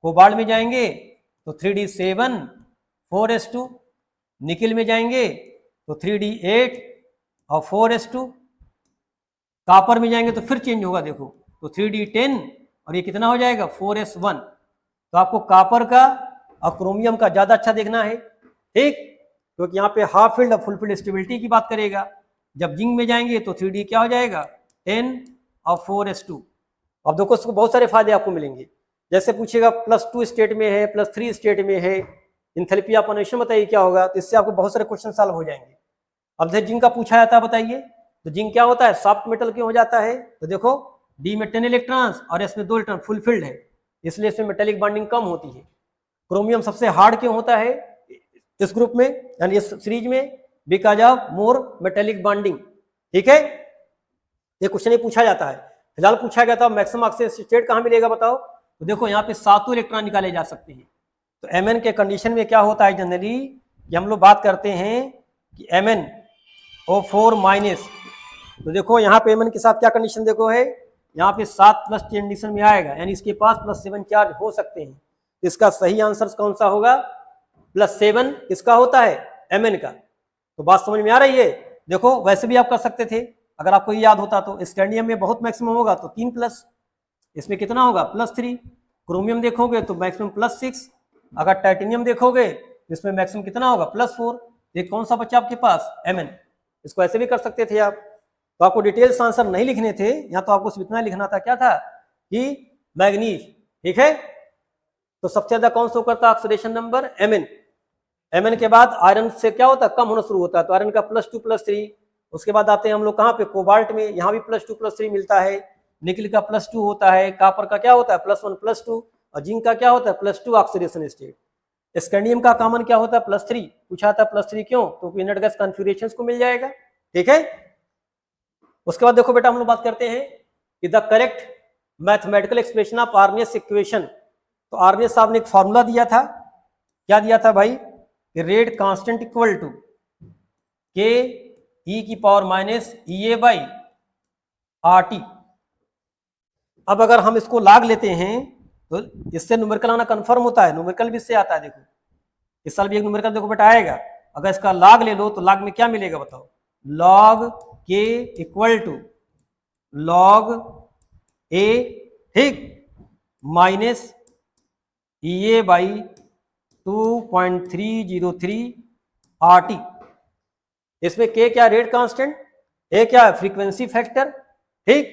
कोबाल्ट में जाएंगे तो 3D7 4s2, निकिल में जाएंगे तो 3D8 और 4s2, कॉपर में जाएंगे तो फिर चेंज होगा। देखो तो 3d10 और ये कितना हो जाएगा 4s1। तो आपको कॉपर का और क्रोमियम का ज्यादा अच्छा देखना है, ठीक, क्योंकि यहाँ पे हाफ फील्ड और फुल फील्ड स्टेबिलिटी की बात करेगा। जब जिंक में जाएंगे तो 3d क्या हो जाएगा 10 और 4s2। अब देखो उसको बहुत सारे फायदे आपको मिलेंगे, जैसे पूछेगा +2 स्टेट में है, +3 स्टेट में है, इंथैल्पी ऑफ फॉर्मेशन बताइए क्या होगा, तो इससे आपको बहुत सारे क्वेश्चन सॉल्व हो जाएंगे। अब जैसे जिंक का पूछा जाता है बताइए, तो जिंक क्या होता है सॉफ्ट मेटल क्यों हो जाता है, तो देखो डी में 10 इलेक्ट्रॉन्स और एस में 2 इलेक्ट्रॉन, फुल फील्ड है, इसलिए इसमें मेटेलिक बॉन्डिंग कम होती है। क्रोमियम सबसे हार्ड क्यों होता है इस ग्रुप में यानी इस सीरीज में, because of more metallic bonding, ठीक है। ये क्वेश्चन ही पूछा जाता है, फिलहाल पूछा गया था मैक्सिमम ऑक्सीजन स्टेट कहाँ मिलेगा बताओ, तो देखो यहाँ पे 7 इलेक्ट्रॉन निकाले जा सकते हैं। तो Mn के कंडीशन में क्या होता है जनरली, कि हम लोग बात करते हैं कि MnO4 माइनस, तो देखो यहाँ पे Mn के साथ क्या कंडीशन देखो है, यहाँ पे 7+ कंडीशन में आएगा, यानी इसके पास +7 चार्ज हो सकते हैं। तो इसका सही आंसर कौन सा होगा, +7 किसका होता है Mn का। तो बात समझ में आ रही है। देखो वैसे भी आप कर सकते थे अगर आपको ये याद होता, तो स्कैंडियम में बहुत मैक्सिमम होगा तो 3+, इसमें कितना होगा +3, क्रोमियम देखोगे तो मैक्सिमम +6, अगर टाइटेनियम देखोगे इसमें मैक्सिमम कितना होगा +4। ये कौन सा बच्चा आपके पास Mn, इसको ऐसे भी कर सकते थे आप। तो आपको डिटेल्स आंसर नहीं लिखने थे, यहाँ तो आपको सिर्फ इतना लिखना था, क्या था कि मैग्नीज, ठीक है। तो सबसे ज्यादा कौन सा करता है ऑक्सीडेशन नंबर Mn के बाद आयरन से क्या होता है कम होना शुरू होता है, तो आयरन का +2 +3। उसके बाद आते हैं हम लोग कहाँ पे कोबाल्ट में, यहाँ भी +2 +3 मिलता है, निकल का +2 होता है, कॉपर का क्या होता है +1 +2, और जिंक का क्या होता है +2 ऑक्सीडेशन स्टेट। स्कैंडियम का कॉमन क्या होता है +3, पूछा था +3 क्यों, तो इनर्ट गैस कॉन्फिगरेशंस को मिल जाएगा, ठीक है। उसके बाद देखो बेटा हम लोग बात करते हैं कि the correct mathematical expression of Arrhenius equation. तो आर्नियस साहब ने एक फॉर्मूला दिया था, क्या दिया था भाई, रेट कांस्टेंट इक्वल टू के e⁻ अब अगर हम इसको लाग लेते हैं तो इससे न्यूमेरिकल आना कंफर्म होता है, न्यूमेरिकल भी इससे आता है। देखो इस साल भी एक न्यूमेरिकल देखो बेटा आएगा, अगर इसका लाग ले लो तो लाग में क्या मिलेगा बताओ, लॉग के इक्वल टू लॉग ए, ठीक, माइनस EA/2.303 RT। इसमें के क्या रेट कांस्टेंट, ए क्या फ्रीक्वेंसी फैक्टर, ठीक,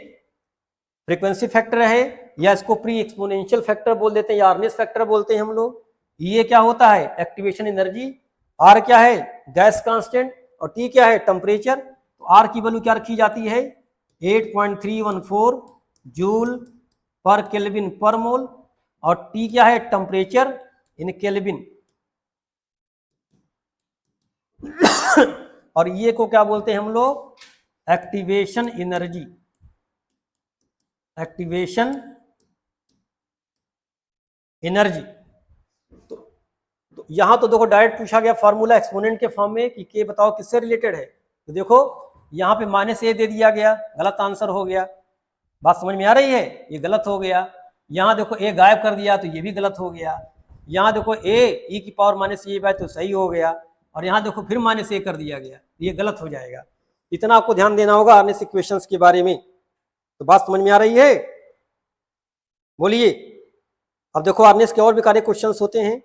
फ्रीक्वेंसी फैक्टर है, या इसको प्री एक्सपोनेंशियल फैक्टर बोल देते हैं, या आर्नियस फैक्टर बोलते हैं हम लोग। ये क्या होता है एक्टिवेशन एनर्जी, आर क्या है गैस कांस्टेंट, और टी क्या है टेम्परेचर। तो आर की वैल्यू क्या रखी जाती है 8.314 जूल पर केल्विन पर मोल, और टी क्या है टेम्परेचर इन केल्विन और ये को क्या बोलते हैं हम लोग एक्टिवेशन एनर्जी, एक्टिवेशन एनर्जी। तो यहां तो देखो डायरेक्ट पूछा गया फॉर्मूला एक्सपोनेंट के फॉर्म में कि के बताओ किससे रिलेटेड है, तो देखो यहां पे -a दे दिया गया, गलत आंसर हो गया। बात समझ में आ रही है, ये गलत हो गया। यहां देखो a गायब कर दिया तो ये भी गलत हो गया। यहां देखो a e⁻⁴ तो सही हो गया, और यहां देखो फिर -a कर दिया गया, ये गलत हो जाएगा। इतना आपको ध्यान देना होगा आर्नियस इक्वेशंस के बारे में। तो बात समझ में आ रही है, बोलिए। अब देखो आर्नियस के और भी सारे क्वेश्चंस होते हैं।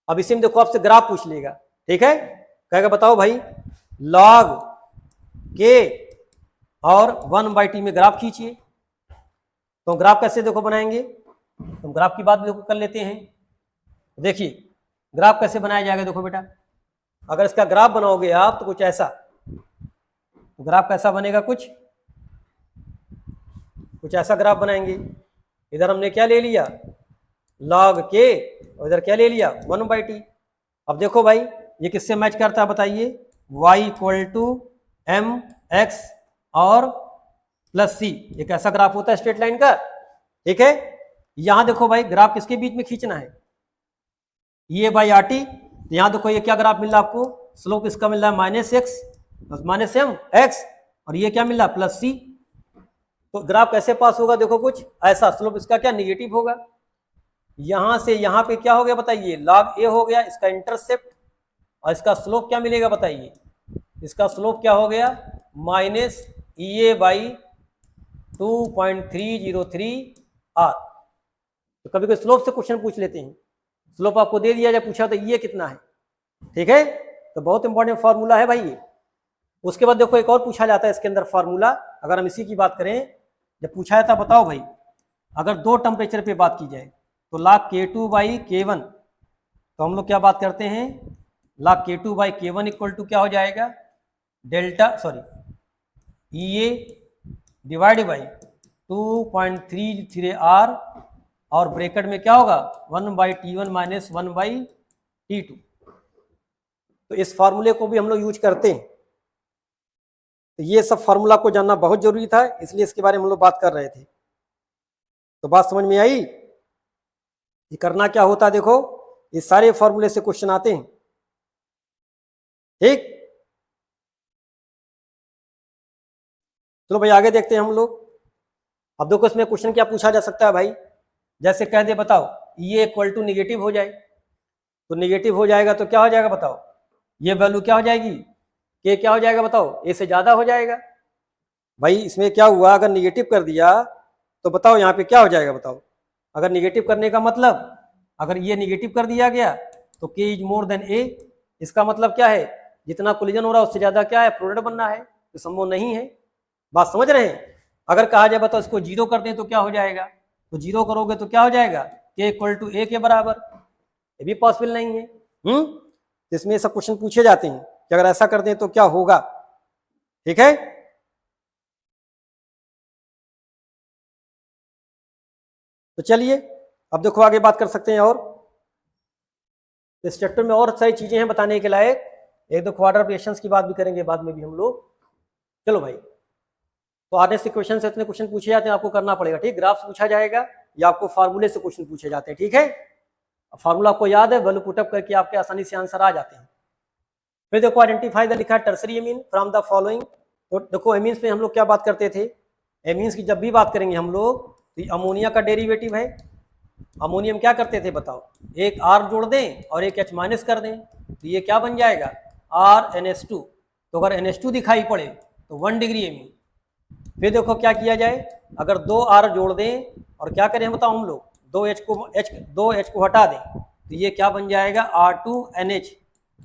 अब इसी में देखो आपसे ग्राफ पूछ लेगा, ठीक है, कहेगा बताओ भाई लॉग के और 1/t में ग्राफ खींचिए। तो ग्राफ कैसे देखो बनाएंगे, तो ग्राफ की बात देखो कर लेते हैं। देखिए ग्राफ कैसे बनाया जाएगा, देखो बेटा अगर इसका ग्राफ बनाओगे आप तो कुछ ऐसा, तो ग्राफ कैसा बनेगा, कुछ ऐसा ग्राफ बनाएंगे। इधर हमने क्या ले लिया लॉग के, और इधर क्या ले लिया 1/t। अब देखो भाई ये किससे मैच करता है बताइए, y = mx और +c, एक ऐसा ग्राफ होता है स्ट्रेट लाइन का, ठीक है। यहां देखो भाई ग्राफ किसके बीच में खींचना है EA/RT। तो यहां देखो ये क्या ग्राफ मिल रहा है आपको, स्लोप इसका मिल रहा है -x -mx, और ये क्या मिल रहा है +c। तो ग्राफ कैसे पास होगा, देखो कुछ ऐसा, स्लोप इसका क्या नेगेटिव होगा। यहां से यहां पे क्या हो गया बताइए लॉग ए हो गया इसका इंटरसेप्ट, और इसका स्लोप क्या मिलेगा बताइए, इसका स्लोप क्या हो गया -EA/√2 2.303 आर। तो कभी कोई स्लोप से क्वेश्चन पूछ लेते हैं, स्लोप आपको दे दिया जाए, पूछा तो ये कितना है, ठीक है, तो बहुत इंपॉर्टेंट फार्मूला है भाई ये। उसके बाद देखो एक और पूछा जाता है इसके अंदर फार्मूला, अगर हम इसी की बात करें, जब पूछा जाता बताओ भाई, अगर दो टेम्परेचर पे बात की जाए तो log K2 बाई K1, तो हम लोग क्या बात करते हैं, log K2 by K1 equal to क्या हो जाएगा, delta EA divide by 2.33 R, और ब्रैकेट में क्या होगा 1/T1 माइनस 1/T2। तो इस फार्मूले को भी हम लोग यूज करते हैं। तो ये सब फार्मूला को जानना बहुत जरूरी था, इसलिए इसके बारे में हम लोग बात कर रहे थे। तो बात समझ में आई, ये करना क्या होता है, देखो ये सारे फार्मूले से क्वेश्चन आते हैं, ठीक। चलो भाई आगे देखते हैं हम लोग। अब देखो इसमें क्वेश्चन क्या पूछा जा सकता है भाई, जैसे कह दे बताओ ये इक्वल टू निगेटिव हो जाए, तो निगेटिव हो जाएगा तो क्या हो जाएगा बताओ, ये वैल्यू क्या हो जाएगी, के क्या हो जाएगा बताओ, ए से ज्यादा हो जाएगा। भाई इसमें क्या हुआ, अगर निगेटिव कर दिया तो बताओ यहाँ पे क्या हो जाएगा बताओ, अगर निगेटिव करने का मतलब, अगर ये निगेटिव कर दिया गया तो के इज मोर देन ए, इसका मतलब क्या है, जितना कोलिजन हो रहा है उससे ज्यादा क्या है प्रोडक्ट बनना है, तो संभव नहीं है। बात समझ रहे हैं। अगर कहा जाए बताओ इसको जीरो कर दें तो क्या हो जाएगा, तो जीरो करोगे तो क्या हो जाएगा, के इक्वल टू ए के बराबर, ये भी पॉसिबल नहीं है। इसमें सब क्वेश्चन पूछे जाते हैं कि अगर ऐसा कर दें तो क्या होगा, ठीक है। तो चलिए अब देखो आगे बात कर सकते हैं, और इस चैप्टर में और सारी चीजें हैं बताने के लायक, एक दो क्वाड्रेटिक रिएक्शंस की बात भी करेंगे बाद में भी हम लोग। चलो भाई, तो आने से क्वेश्चन से इतने क्वेश्चन पूछे जाते हैं, आपको करना पड़ेगा, ठीक। ग्राफ्स पूछा जाएगा या आपको फार्मूले से क्वेश्चन पूछे जाते हैं, ठीक है। फार्मूला आपको याद है, वैल्यू पुटअप करके आपके आसानी से आंसर आ जाते हैं। फिर देखो आइडेंटिफाई द, लिखा है tertiary amine from the following. तो देखो एमीन्स में हम लोग क्या बात करते थे, एमीन्स की जब भी बात करेंगे हम लोग तो अमोनिया का डेरिवेटिव है, अमोनियम क्या करते थे बताओ, एक R जोड़ दें और एक H माइनस कर दें, तो ये क्या बन जाएगा RNH2। तो अगर NH2 दिखाई पड़े तो 1 डिग्री एमीन। फिर देखो क्या किया जाए, अगर दो R जोड़ दें और क्या करें बताओ हम लोग, दो H को हटा दें, तो ये क्या बन जाएगा R2NH।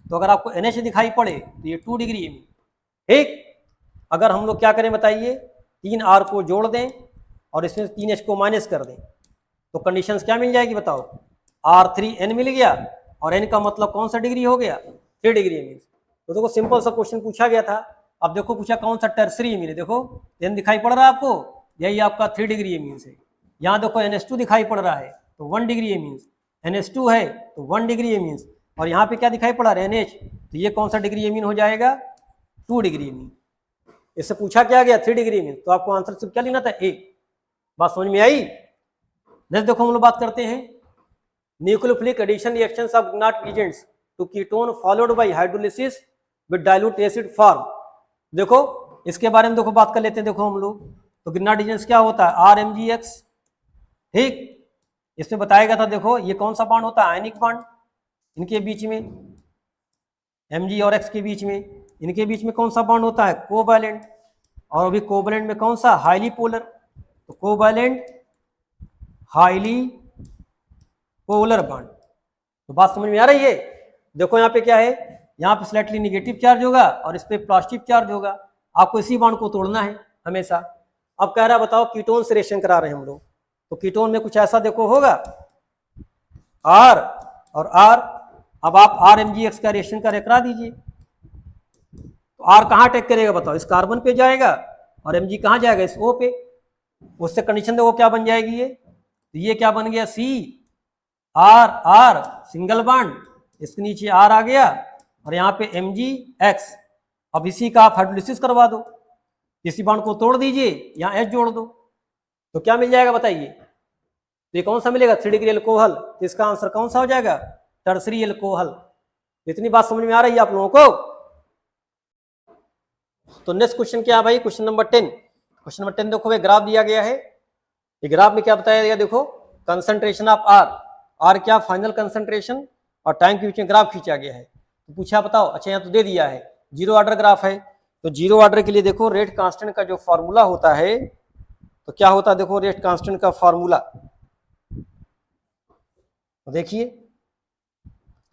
तो अगर आपको NH दिखाई पड़े तो ये 2 डिग्री एमीन, ठीक। अगर हम लोग क्या करें बताइए, 3 R को जोड़ दें और इसमें 3 H को माइनस कर दें, तो कंडीशंस क्या मिल जाएगी बताओ, R3N मिल गया, और N का मतलब कौन सा डिग्री हो गया 3 डिग्री एमीन। तो देखो सिंपल सा क्वेश्चन पूछा गया था। अब देखो पूछा कौन सा टर्सरी एमीन है, देखो N दिखाई पड़ रहा है आपको, यही आपका 3 डिग्री एमीन है। यहाँ देखो NH2 दिखाई पड़ रहा है तो 1 डिग्री एमीन, NH2 है तो 1 डिग्री एमीन, और यहाँ पे क्या दिखाई पड़ा रहा है NH, तो ये कौन सा डिग्री एमीन हो जाएगा 2 डिग्री एमीन। इससे पूछा क्या गया 3 डिग्री एमीन, तो आपको आंसर सिर्फ क्या लेना था ए। बात समझ में आई। नेक्स्ट देखो हम लोग बात करते हैं nucleophilic addition reactions of Grignard agents to ketone followed by hydrolysis with dilute acid form. देखो इसके बारे में देखो बात कर लेते हैं। देखो हम लोग तो ग्नाट एजेंट्स क्या होता है RMgX, ठीक। इसमें बताया गया था, देखो ये कौन सा बॉन्ड होता है आयनिक बॉन्ड, इनके बीच में Mg और X के बीच में, इनके बीच में कौन सा बॉन्ड होता है कोवैलेंट, और अभी कोवैलेंट में कौन सा हाईली पोलर, तो कोवैलेंट हाईली पोलर बॉन्ड। तो बात समझ में आ रही है। देखो यहाँ पे क्या है, यहाँ पे स्लाइटली निगेटिव चार्ज होगा और इस पे पॉजिटिव चार्ज होगा, आपको इसी बॉन्ड को तोड़ना है हमेशा। अब कह रहा बताओ कीटोन से रिएक्शन करा रहे हैं हम लोग, तो कीटोन में कुछ ऐसा देखो होगा R और R। अब आप RMgX का रिएक्शन करा दीजिए, तो R कहाँ अटैक करेगा बताओ, इस कार्बन पे जाएगा, और Mg कहाँ जाएगा इस O पे। उससे कंडीशन देखो क्या बन जाएगी ये क्या बन गया CR सिंगल बॉन्ड, इसके नीचे R आ गया और यहाँ पे MgX। अब इसी का आप हाइड्रोलिसिस करवा दो, इसी बॉन्ड को तोड़ दीजिए, यहाँ H जोड़ दो, तो क्या मिल जाएगा बताइए, तो ये कौन सा मिलेगा 3 डिग्री एल्कोहल। तो इसका आंसर कौन सा हो जाएगा टर्सरी एल्कोहल। इतनी बात समझ में आ रही है आप लोगों को। तो नेक्स्ट क्वेश्चन क्या है भाई, क्वेश्चन नंबर 10। क्वेश्चन नंबर 10 देखो ग्राफ दिया गया है, ये ग्राफ में क्या बताया गया, देखो कंसंट्रेशन ऑफ R क्या फाइनल कंसंट्रेशन, और टाइम के बीच में ग्राफ खींचा गया है। तो पूछा बताओ, अच्छा यहाँ तो दे दिया है जीरो ऑर्डर ग्राफ है, तो जीरो ऑर्डर के लिए देखो रेट कांस्टेंट का जो फॉर्मूला होता है तो क्या होता है, देखो रेट कांस्टेंट का फॉर्मूला तो देखिए,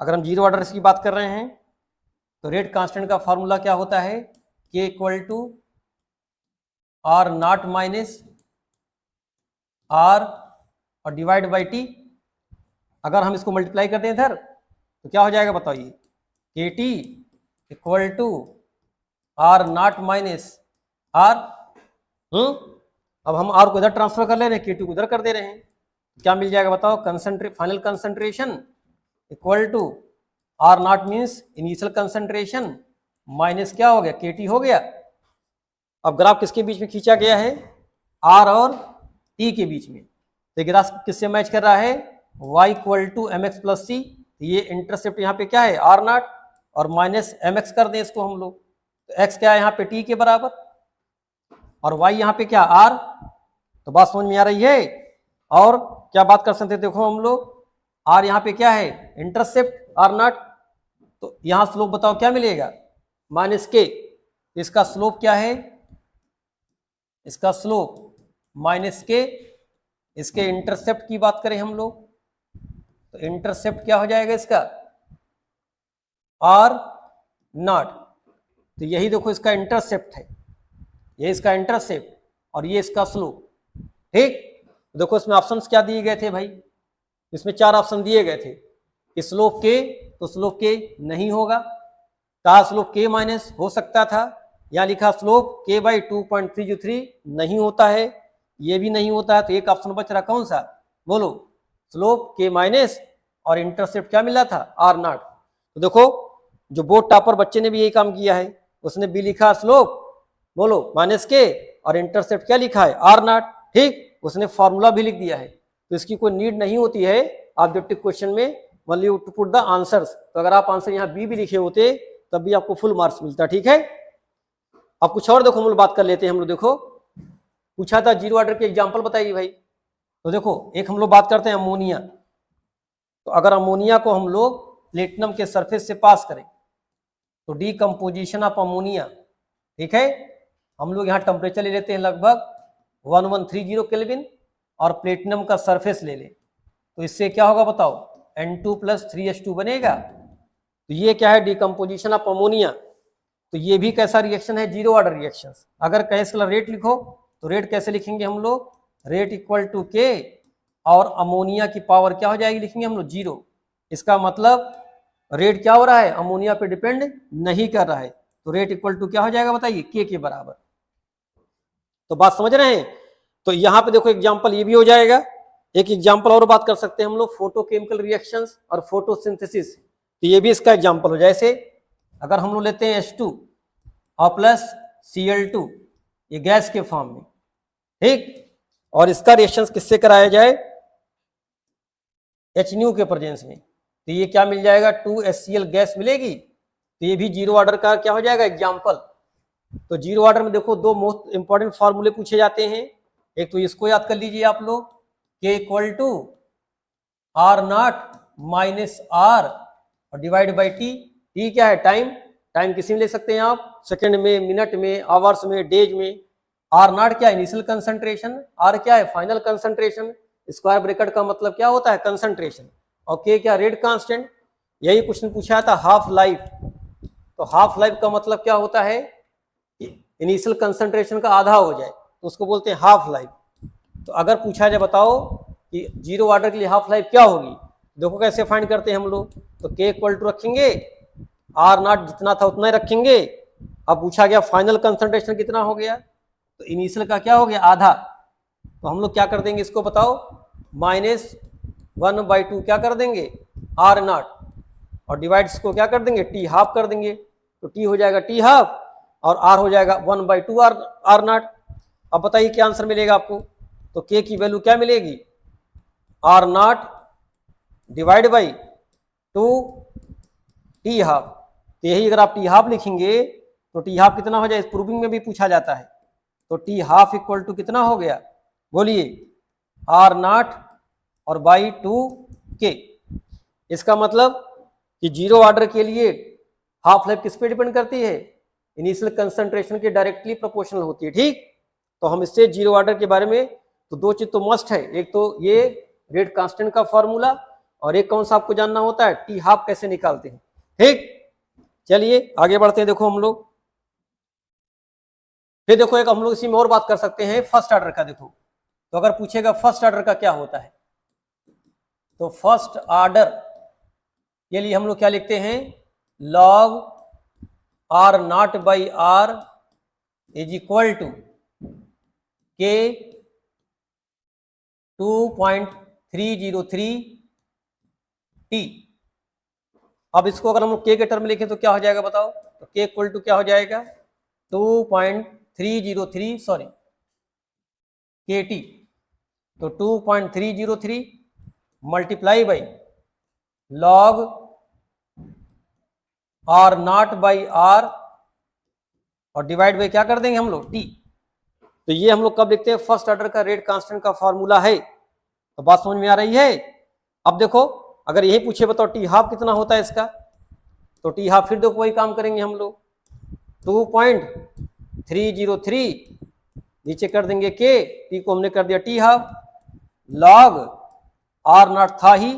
अगर हम जीरो ऑर्डर की बात कर रहे हैं तो रेट कांस्टेंट का फॉर्मूला क्या होता है, k equal to R naught minus R और डिवाइड बाई टी। अगर हम इसको मल्टीप्लाई कर दें इधर तो क्या हो जाएगा बताइए, k t equal to R naught minus R. अब हम आर को इधर ट्रांसफर कर ले रहे हैं, के टी को इधर कर दे रहे हैं, क्या मिल जाएगा बताओ, final concentration equal to R naught means initial concentration minus क्या हो गया, के टी हो गया। अब ग्राफ किसके बीच में खींचा गया है, आर और टी के बीच में। तो ग्राफ किससे मैच कर रहा है, y equal to m x plus c. ये इंटरसेप्ट यहाँ पे क्या है, आर नॉट, और माइनस एम एक्स कर दें इसको हम लोग, तो x क्या है यहाँ पे t के बराबर, और y यहाँ पे क्या r। तो बात समझ में आ रही है। और क्या बात कर सकते हैं, देखो हम लोग r यहाँ पे क्या है, इंटरसेप्ट आर नॉट, तो यहाँ स्लोप बताओ क्या मिलेगा, माइनस के। इसका स्लोप क्या है, इसका स्लोप माइनस के। इसके इंटरसेप्ट की बात करें हम लोग तो इंटरसेप्ट क्या हो जाएगा इसका, आर नॉट। तो यही देखो इसका इंटरसेप्ट है, ये इसका इंटरसेप्ट और ये इसका स्लोप। ठीक, देखो इसमें ऑप्शंस क्या दिए गए थे भाई, इसमें 4 ऑप्शन दिए गए थे कि स्लोप के, तो स्लोप के नहीं होगा, कहा स्लोप के माइनस हो सकता था, यहाँ लिखा स्लोप के बाई 2.303 नहीं होता है, ये भी नहीं होता है। तो एक ऑप्शन बच रहा कौन सा, बोलो, स्लोप के माइनस और इंटरसेप्ट क्या मिला था, आर नॉट। तो देखो जो बोर्ड टॉपर बच्चे ने भी यही काम किया है, उसने भी लिखा स्लोप बोलो माइनस के और इंटरसेप्ट क्या लिखा है, आर नॉट। ठीक, उसने फॉर्मूला भी लिख दिया है, तो इसकी कोई नीड नहीं होती है ऑब्जेक्टिव क्वेश्चन में only to put the answers. तो अगर आप आंसर यहाँ बी भी लिखे होते तब भी आपको फुल मार्क्स मिलता। ठीक है, अब कुछ और देखो हम लोग बात कर लेते हैं। हम लोग देखो पूछा था जीरो ऑर्डर के एग्जाम्पल बताइए भाई। तो देखो एक हम लोग बात करते हैं अमोनिया। तो अगर अमोनिया को हम लोग प्लेटिनम के सरफेस से पास करें तो डीकम्पोजिशन ऑफ अमोनिया, ठीक है, हम लोग यहाँ टेम्परेचर ले लेते हैं लगभग 1130 केल्विन और प्लेटिनम का सरफेस ले लें, तो इससे क्या होगा बताओ, N2 + 3H2 बनेगा। तो ये क्या है, डीकम्पोजिशन ऑफ अमोनिया। तो ये भी कैसा रिएक्शन है, जीरो ऑर्डर रिएक्शन। अगर कहे इसका रेट लिखो तो रेट कैसे लिखेंगे हम लोग, रेट इक्वल टू के और अमोनिया की पावर क्या हो जाएगी, लिखेंगे हम लोग 0। इसका मतलब रेट क्या हो रहा है, अमोनिया पे डिपेंड नहीं कर रहा है, तो रेट इक्वल टू क्या हो जाएगा बताइए, के बराबर। तो बात समझ रहे हैं। तो यहाँ पे देखो एग्जाम्पल ये भी हो जाएगा। एक एग्जाम्पल और बात कर सकते हैं हम लोग, फोटोकेमिकल रिएक्शंस और फोटोसिंथेसिस। तो ये भी इसका एग्जाम्पल हो, जैसे अगर हम लोग लेते हैं H2 और प्लस Cl2, ये गैस के फॉर्म में, ठीक, और इसका रिएक्शन किससे कराया जाए, HNO के प्रेजेंस में, तो ये क्या मिल जाएगा, 2HCl गैस मिलेगी। तो ये भी जीरो ऑर्डर का क्या हो जाएगा, एग्जाम्पल। तो जीरो ऑर्डर में देखो 2 मोस्ट इंपॉर्टेंट फॉर्मूले पूछे जाते हैं। एक तो इसको याद कर लीजिए आप लोग, k equal to R naught minus R और डिवाइड बाई टी। टी क्या है, टाइम, टाइम किसी में ले सकते हैं आप, सेकंड में, मिनट में, आवर्स में, डेज में। आर नॉट क्या है, इनिशियल कंसंट्रेशन, आर क्या है, फाइनल कंसंट्रेशन, स्क्वायर ब्रैकेट का मतलब क्या होता है, कंसंट्रेशन, और के क्या, रेट कांस्टेंट। यही क्वेश्चन पूछा था हाफ लाइफ। तो हाफ लाइफ का मतलब क्या होता है, इनिशियल कंसंट्रेशन का आधा हो जाए तो उसको बोलते हैं हाफ लाइफ। तो अगर पूछा जाए बताओ कि जीरो ऑर्डर के लिए हाफ लाइफ क्या होगी, देखो कैसे फाइंड करते हैं हम लोग। तो के इक्वल टू रखेंगे, आर नॉट जितना था उतना ही रखेंगे। अब पूछा गया फाइनल कंसंट्रेशन कितना हो गया, तो इनिशियल का क्या हो गया, आधा। तो हम लोग क्या कर देंगे इसको बताओ, -1/2 क्या कर देंगे, आर नॉट, और डिवाइड्स को क्या कर देंगे, टी हाफ कर देंगे। तो टी हो जाएगा टी हाफ और आर हो जाएगा 1/2 आर नॉट। अब बताइए क्या आंसर मिलेगा आपको। तो के की वैल्यू क्या मिलेगी, R naught divide by 2 t half. तो यही अगर आप टी हाफ लिखेंगे तो टी हाफ कितना हो जाए, प्रूविंग में भी पूछा जाता है। तो टी हाफ इक्वल टू कितना हो गया, बोलिए, आर नॉट और बाई 2 के। इसका मतलब कि जीरो ऑर्डर के लिए हाफ लाइफ किस पे डिपेंड करती है, इनिशियल कंसंट्रेशन के डायरेक्टली प्रोपोर्शनल होती है। ठीक, तो हम इससे जीरो ऑर्डर के बारे में तो दो चीज तो मस्ट है, एक तो ये रेट कांस्टेंट का फॉर्मूला और एक कौन सा आपको जानना होता है, टी हाफ कैसे निकालते हैं। ठीक, चलिए आगे बढ़ते हैं। देखो हम लोग फिर देखो एक हम लोग इसी में और बात कर सकते हैं फर्स्ट ऑर्डर का। देखो तो अगर पूछेगा फर्स्ट ऑर्डर का क्या होता है, तो फर्स्ट ऑर्डर के लिए हम लोग क्या लिखते हैं, log R naught by R is equal to k 2.303 T. अब इसको अगर हम लोग के टर्म लिखें तो क्या हो जाएगा बताओ, तो के इक्वल टू क्या हो जाएगा 2.303 सॉरी के टी, तो 2.303 multiply by log R naught by R और डिवाइड बाई क्या कर देंगे हम लोग टी। तो ये हम लोग कब लिखते हैं, फर्स्ट ऑर्डर का रेट कांस्टेंट का फॉर्मूला है। तो बात समझ में आ रही है। अब देखो अगर यही पूछे बताओ टी हाफ कितना होता है इसका, तो टी हाफ फिर देखो वही काम करेंगे हम लोग, 2.303 नीचे कर देंगे के, टी को हमने कर दिया T half, log R not था ही,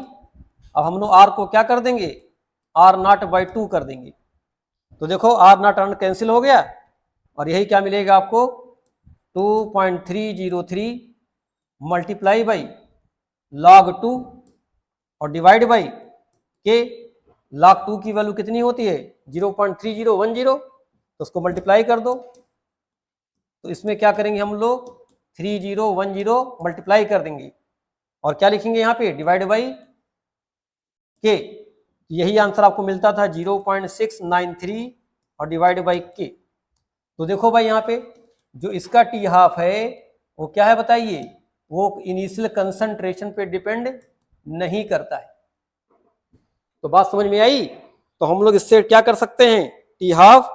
अब हम लोग आर को क्या कर देंगे, आर नॉट बाई 2 कर देंगे। तो देखो आर नॉट आर कैंसिल हो गया और यही क्या मिलेगा आपको 2.303 मल्टीप्लाई बाई लॉग 2 और डिवाइड बाई के। लॉग 2 की वैल्यू कितनी होती है 0.3010, तो उसको मल्टीप्लाई कर दो। तो इसमें क्या करेंगे हम लोग 3010 मल्टीप्लाई कर देंगे और क्या लिखेंगे यहाँ पे डिवाइड बाई के। यही आंसर आपको मिलता था 0.693 और डिवाइड बाई के। तो देखो भाई यहाँ पे जो इसका टी हाफ है वो क्या है बताइए, वो इनिशियल कंसंट्रेशन पे डिपेंड नहीं करता है। तो बात समझ में आई। तो हम लोग इससे क्या कर सकते हैं, टी हाफ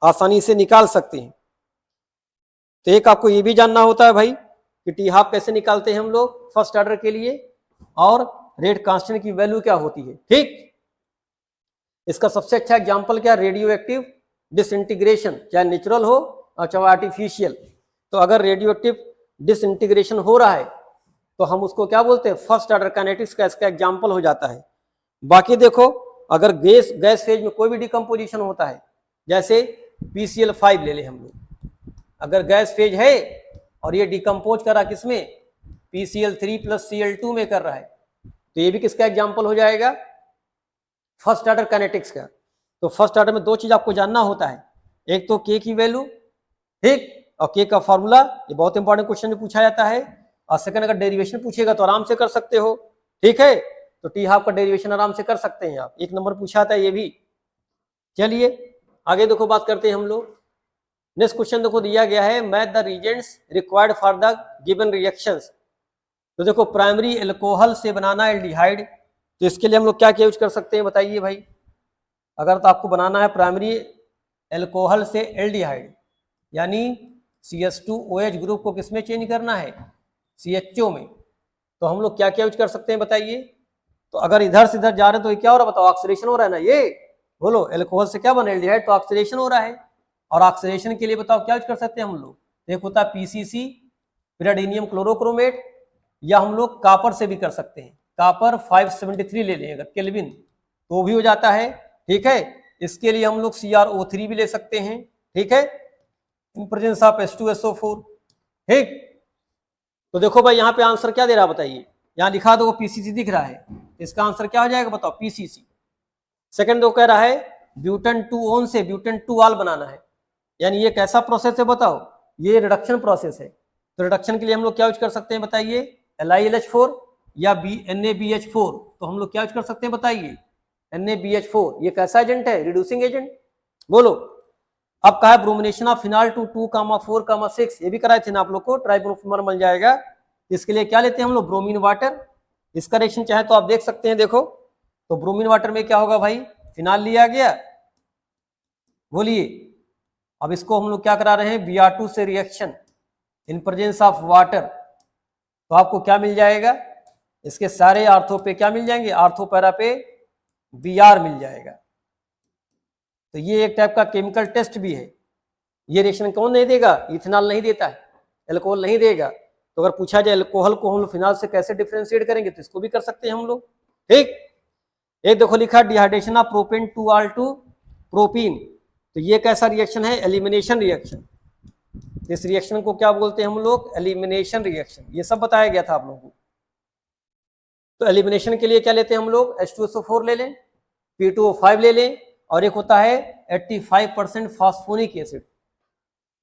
आसानी से निकाल सकते हैं। तो एक आपको ये भी जानना होता है भाई कि टी हाफ कैसे निकालते हैं हम लोग फर्स्ट ऑर्डर के लिए और रेट कांस्टेंट की वैल्यू क्या होती है। ठीक, इसका सबसे अच्छा एग्जांपल क्या, रेडियो एक्टिव डिसइंटीग्रेशन, चाहे नेचुरल हो और चाहे आर्टिफिशियल। तो अगर रेडियो एक्टिव डिसइंटीग्रेशन हो रहा है तो हम उसको क्या बोलते हैं, फर्स्ट ऑर्डर काइनेटिक्स का इसका एग्जांपल हो जाता है। बाकी देखो अगर गैस फेज में कोई भी डिकम्पोजिशन होता है, जैसे PCl5 ले ले हम लोग, अगर गैस फेज है और ये डिकम्पोज कर रहा किसमें, PCl3 प्लस Cl2 में कर रहा है, तो ये भी किसका एग्जाम्पल हो जाएगा, फर्स्ट ऑर्डर काइनेटिक्स का। तो फर्स्ट ऑर्डर में दो चीज आपको जानना होता है, एक तो के की वैल्यू, ठीक, और के का फॉर्मूला, ये बहुत इंपॉर्टेंट क्वेश्चन में पूछा जाता है। और सेकंड अगर डेरिवेशन पूछेगा तो आराम से कर सकते हो, ठीक है। तो टी हाफ का डेरिवेशन आराम से कर सकते हैं आप, एक नंबर पूछा था ये भी। चलिए आगे देखो बात करते हैं हम लोग। नेक्स्ट क्वेश्चन देखो दिया गया है, math the Regents required for the given reactions. तो देखो प्राइमरी एल्कोहल से बनाना एल्डिहाइड, तो इसके लिए हम लोग क्या यूज कर सकते हैं बताइए भाई। अगर तो आपको बनाना है प्राइमरी एल्कोहल से एल्डिहाइड, यानी CH2OH ग्रुप को किसमें चेंज करना है, CHO में, तो हम लोग क्या यूज कर सकते हैं बताइए। तो अगर इधर से इधर जा रहे हैं तो ये क्या हो रहा है बताओ, ऑक्सीडेशन हो रहा है ना, ये बोलो एल्कोहल से क्या बना एल्डिहाइड, तो ऑक्सीडेशन हो रहा है। और ऑक्सीडेशन के लिए बताओ क्या यूज कर सकते हैं हम लोग, एक होता है PCC पिराडीनियम क्लोरोक्रोमेट, या हम लोग कापर से भी कर सकते हैं, कापर 573 ले लेंगे केल्विन तो भी हो जाता है, ठीक है। इसके लिए हम लोग CrO3 भी ले सकते हैं, ठीक है, इन प्रेजेंस ऑफ H2SO4, ठीक। तो देखो भाई यहाँ पे आंसर क्या दे रहा है बताइए, यहाँ लिखा दो PCC दिख रहा है, इसका आंसर क्या हो जाएगा बताओ PCC। सेकंड वो कह रहा है ब्यूटेन 2 ऑन से ब्यूटेन 2 आल बनाना है, यानी ये कैसा प्रोसेस है बताओ, ये रिडक्शन प्रोसेस है। तो रिडक्शन के लिए हम लोग क्या यूज कर सकते हैं बताइए, LiLH4 या NaBH4, तो हम लोग क्या यूज कर सकते हैं बताइए, NaBH4। ये कैसा एजेंट है, रिड्यूसिंग एजेंट, बोलो। अब कहा है ब्रोमिनेशन ऑफ फिनाल टू 2,4,6, ये भी कराए थे ना आप लोग को, ट्राइब्रोमर मिल जाएगा। इसके लिए क्या लेते हैं हम लोग, ब्रोमीन वाटर। इसका रिएक्शन चाहे तो आप देख सकते हैं, देखो तो ब्रोमीन वाटर में क्या होगा भाई, फिनाल लिया गया, बोलिए। अब इसको हम लोग क्या करा रहे हैं, Br2 से reaction in presence of water, तो आपको क्या मिल जाएगा, इसके सारे आर्थो पे क्या मिल जाएंगे, आर्थो पैरा पे Br मिल जाएगा। तो ये एक टाइप का केमिकल टेस्ट भी है। ये रिएक्शन कौन नहीं देगा, इथेनॉल नहीं देता है, एल्कोहल नहीं देगा। तो अगर पूछा जाए एल्कोहल को हम लोग फिनाल से कैसे डिफ्रेंशिएट करेंगे, तो इसको भी कर सकते हैं हम लोग। ठीक, एक देखो लिखा dehydration of propane 2R2 propene, तो ये कैसा रिएक्शन है, एलिमिनेशन रिएक्शन। इस रिएक्शन को क्या बोलते हैं हम लोग, एलिमिनेशन रिएक्शन। ये सब बताया गया था आप लोगों को। तो एलिमिनेशन के लिए क्या लेते हैं हम लोग, H2SO4 ले लें, P2O5 ले लें, और एक होता है 85% फास्फोनिक एसिड।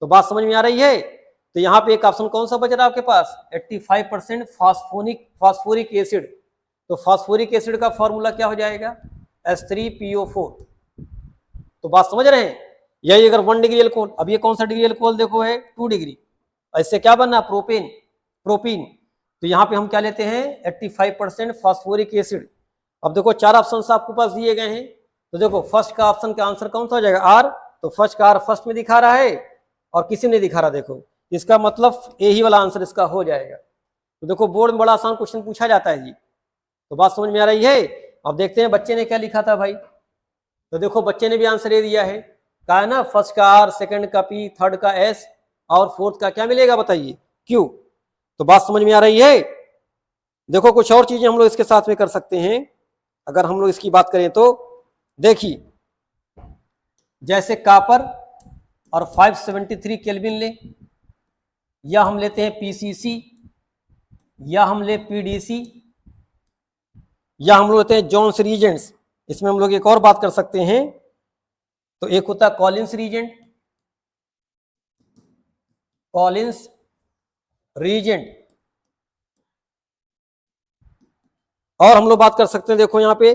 तो बात समझ में आ रही है। तो यहाँ पे एक ऑप्शन कौन सा बच रहा है आपके पास, 85% फास्फोरिक एसिड। तो फास्फोरिक एसिड का फॉर्मूला क्या हो जाएगा, H3PO4। तो बात समझ रहे हैं। यही अगर 1 डिग्री एल्कोहल, अब ये कौन सा डिग्री एल्कोहल देखो है 2 डिग्री, इससे क्या बनना, प्रोपीन। तो यहाँ पे हम क्या लेते हैं, 85% फास्फोरिक एसिड। अब देखो 4 ऑप्शन आपको पास दिए गए हैं। तो देखो फर्स्ट का ऑप्शन का आंसर कौन सा हो जाएगा, आर। तो फर्स्ट का आर फर्स्ट में दिखा रहा है और किसी ने दिखा रहा, देखो इसका मतलब ए ही वाला आंसर इसका हो जाएगा। तो देखो बोर्ड में बड़ा आसान क्वेश्चन पूछा जाता है जी। तो बात समझ में आ रही है। अब देखते हैं बच्चे ने क्या लिखा था भाई। तो देखो बच्चे ने भी आंसर ये दिया है, कहा है ना, फर्स्ट का आर, सेकंड का पी, थर्ड का एस और फोर्थ का क्या मिलेगा बताइए, क्यू। तो बात समझ में आ रही है। देखो कुछ और चीजें हम लोग इसके साथ में कर सकते हैं। अगर हम लोग इसकी बात करें तो देखिए, जैसे कापर और 573 केल्विन ले, या हम लेते हैं पीसीसी, या हम ले पीडीसी, या हम लोग लेते हैं जॉन्स रीजेंट्स। इसमें हम लोग एक और बात कर सकते हैं। तो एक होता है कॉलिंस रीजेंट, और हम लोग बात कर सकते हैं, देखो यहाँ पे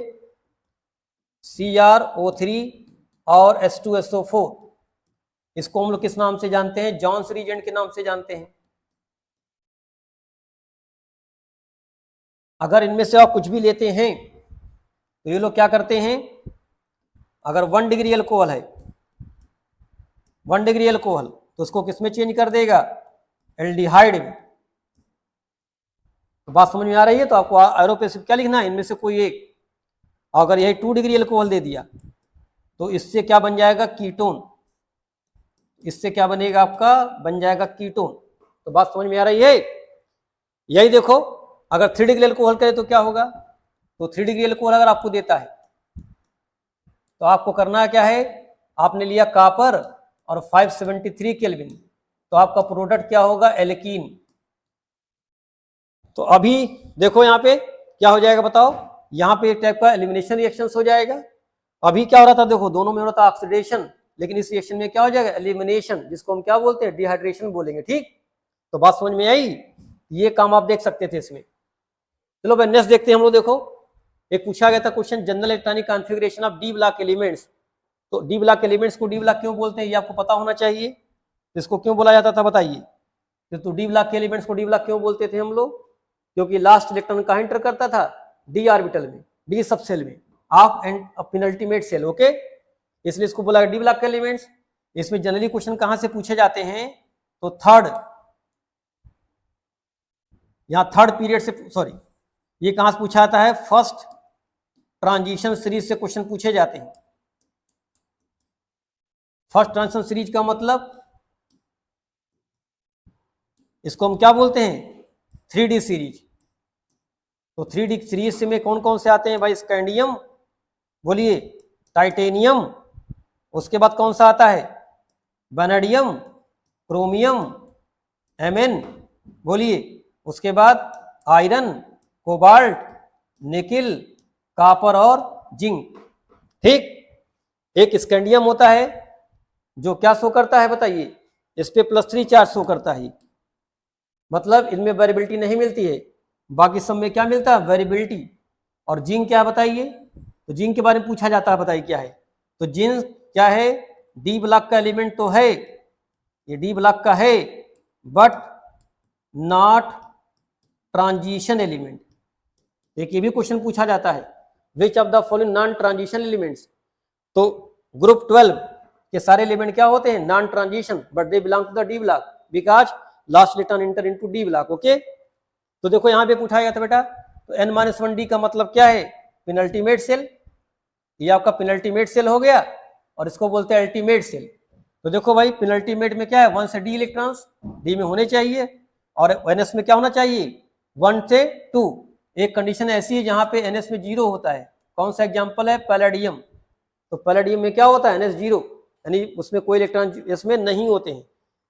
CrO3 और H2SO4, इसको हम लोग किस नाम से जानते हैं, जॉन्स रीजेंट के नाम से जानते हैं। अगर इनमें से आप कुछ भी लेते हैं तो ये लोग क्या करते हैं, अगर 1 डिग्री अल्कोहल है, 1 डिग्री अल्कोहल, तो उसको किसमें चेंज कर देगा, एल्डिहाइड में। तो बात समझ में आ रही है। तो आपको एरो पे क्या लिखना है, इनमें से कोई एक। अगर यही 2 डिग्री अल्कोहल दे दिया तो इससे क्या बन जाएगा, कीटोन। इससे क्या बनेगा आपका, बन जाएगा कीटोन। तो बात समझ में आ रही है। यही देखो अगर 3 डिग्री अल्कोहल करे तो क्या होगा, तो 3 डिग्री अल्कोहल अगर आपको देता है तो आपको करना क्या है, आपने लिया कापर और 573 केल्विन, तो आपका प्रोडक्ट क्या होगा, एल्कीन। तो अभी देखो यहाँ पे क्या हो जाएगा बताओ, यहाँ पे एक टाइप का एलिमिनेशन रिएक्शन हो जाएगा। अभी क्या हो रहा था, देखो दोनों में हो रहा था ऑक्सीडेशन, लेकिन इस रिएक्शन में क्या हो जाएगा, एलिमिनेशन, जिसको हम क्या बोलते हैं, डिहाइड्रेशन बोलेंगे। ठीक, तो बात समझ में आई। ये काम आप देख सकते थे इसमें। चलो भाई नेक्स्ट देखते हैं हम लोग। देखो एक पूछा गया था question, general electronic configuration of D block elements. तो डी ब्लॉक एलिमेंट्स को डी ब्लॉक क्यों बोलते हैं, ये आपको पता होना चाहिए। इसको क्यों बोला जाता था बताइए। तो डी ब्लॉक के एलिमेंट्स को डी ब्लॉक क्यों बोलते थे हम लोग, क्योंकि लास्ट इलेक्ट्रॉन कहाँ एंटर करता था, डी ऑर्बिटल में, डी सब सेल में, of and penultimate shell. Okay, इसलिए इसको बोला डी ब्लॉक के एलिमेंट्स। इसमें जनरली क्वेश्चन कहां से पूछे जाते हैं, तो यहां थर्ड पीरियड से, सॉरी ये कहां से पूछा जाता है, फर्स्ट ट्रांजिशन सीरीज से क्वेश्चन पूछे जाते हैं। फर्स्ट ट्रांजिशन सीरीज का मतलब, इसको हम क्या बोलते हैं, 3D सीरीज। तो 3D सीरीज में कौन कौन से आते हैं भाई, स्कैंडियम, बोलिए, टाइटेनियम, उसके बाद कौन सा आता है, वैनेडियम, क्रोमियम, Mn, बोलिए, उसके बाद आयरन, कोबाल्ट, निकिल, कॉपर और जिंक। ठीक, एक स्कैंडियम होता है जो क्या शो करता है बताइए, इस पे +3 चार्ज शो करता है, मतलब इनमें वेरिएबिलिटी नहीं मिलती है, बाकी सब में क्या मिलता है, वेरिएबिलिटी। और जिंक क्या बताइए, तो जिंक के बारे में पूछा जाता है, बताइए क्या है। तो जिंक क्या है, डी ब्लॉक का एलिमेंट तो है, ये डी ब्लॉक का है, बट नॉट ट्रांजिशन एलिमेंट। एक ये भी क्वेश्चन पूछा जाता है, which of the following non transition elements. तो ग्रुप 12 के सारे एलिमेंट क्या होते हैं, non transition, but they belong to the d block because last electron enter into d block. Okay, तो देखो यहाँ पे पूछा गया था बेटा, तो n-1d का मतलब क्या है, पेनल्टीमेट सेल। ये आपका पेनल्टीमेट सेल हो गया, और इसको बोलते हैं अल्टीमेट सेल। तो देखो भाई पेनल्टीमेट में क्या है 1 से D इलेक्ट्रॉन्स D में होने चाहिए और NS में क्या होना चाहिए 1 से 2। एक कंडीशन ऐसी है जहां पे NS में 0 होता है। कौन सा एग्जांपल है पैलेडियम। तो पैलेडियम में क्या होता है NS 0 यानी उसमें कोई इलेक्ट्रॉन इसमें नहीं होते हैं।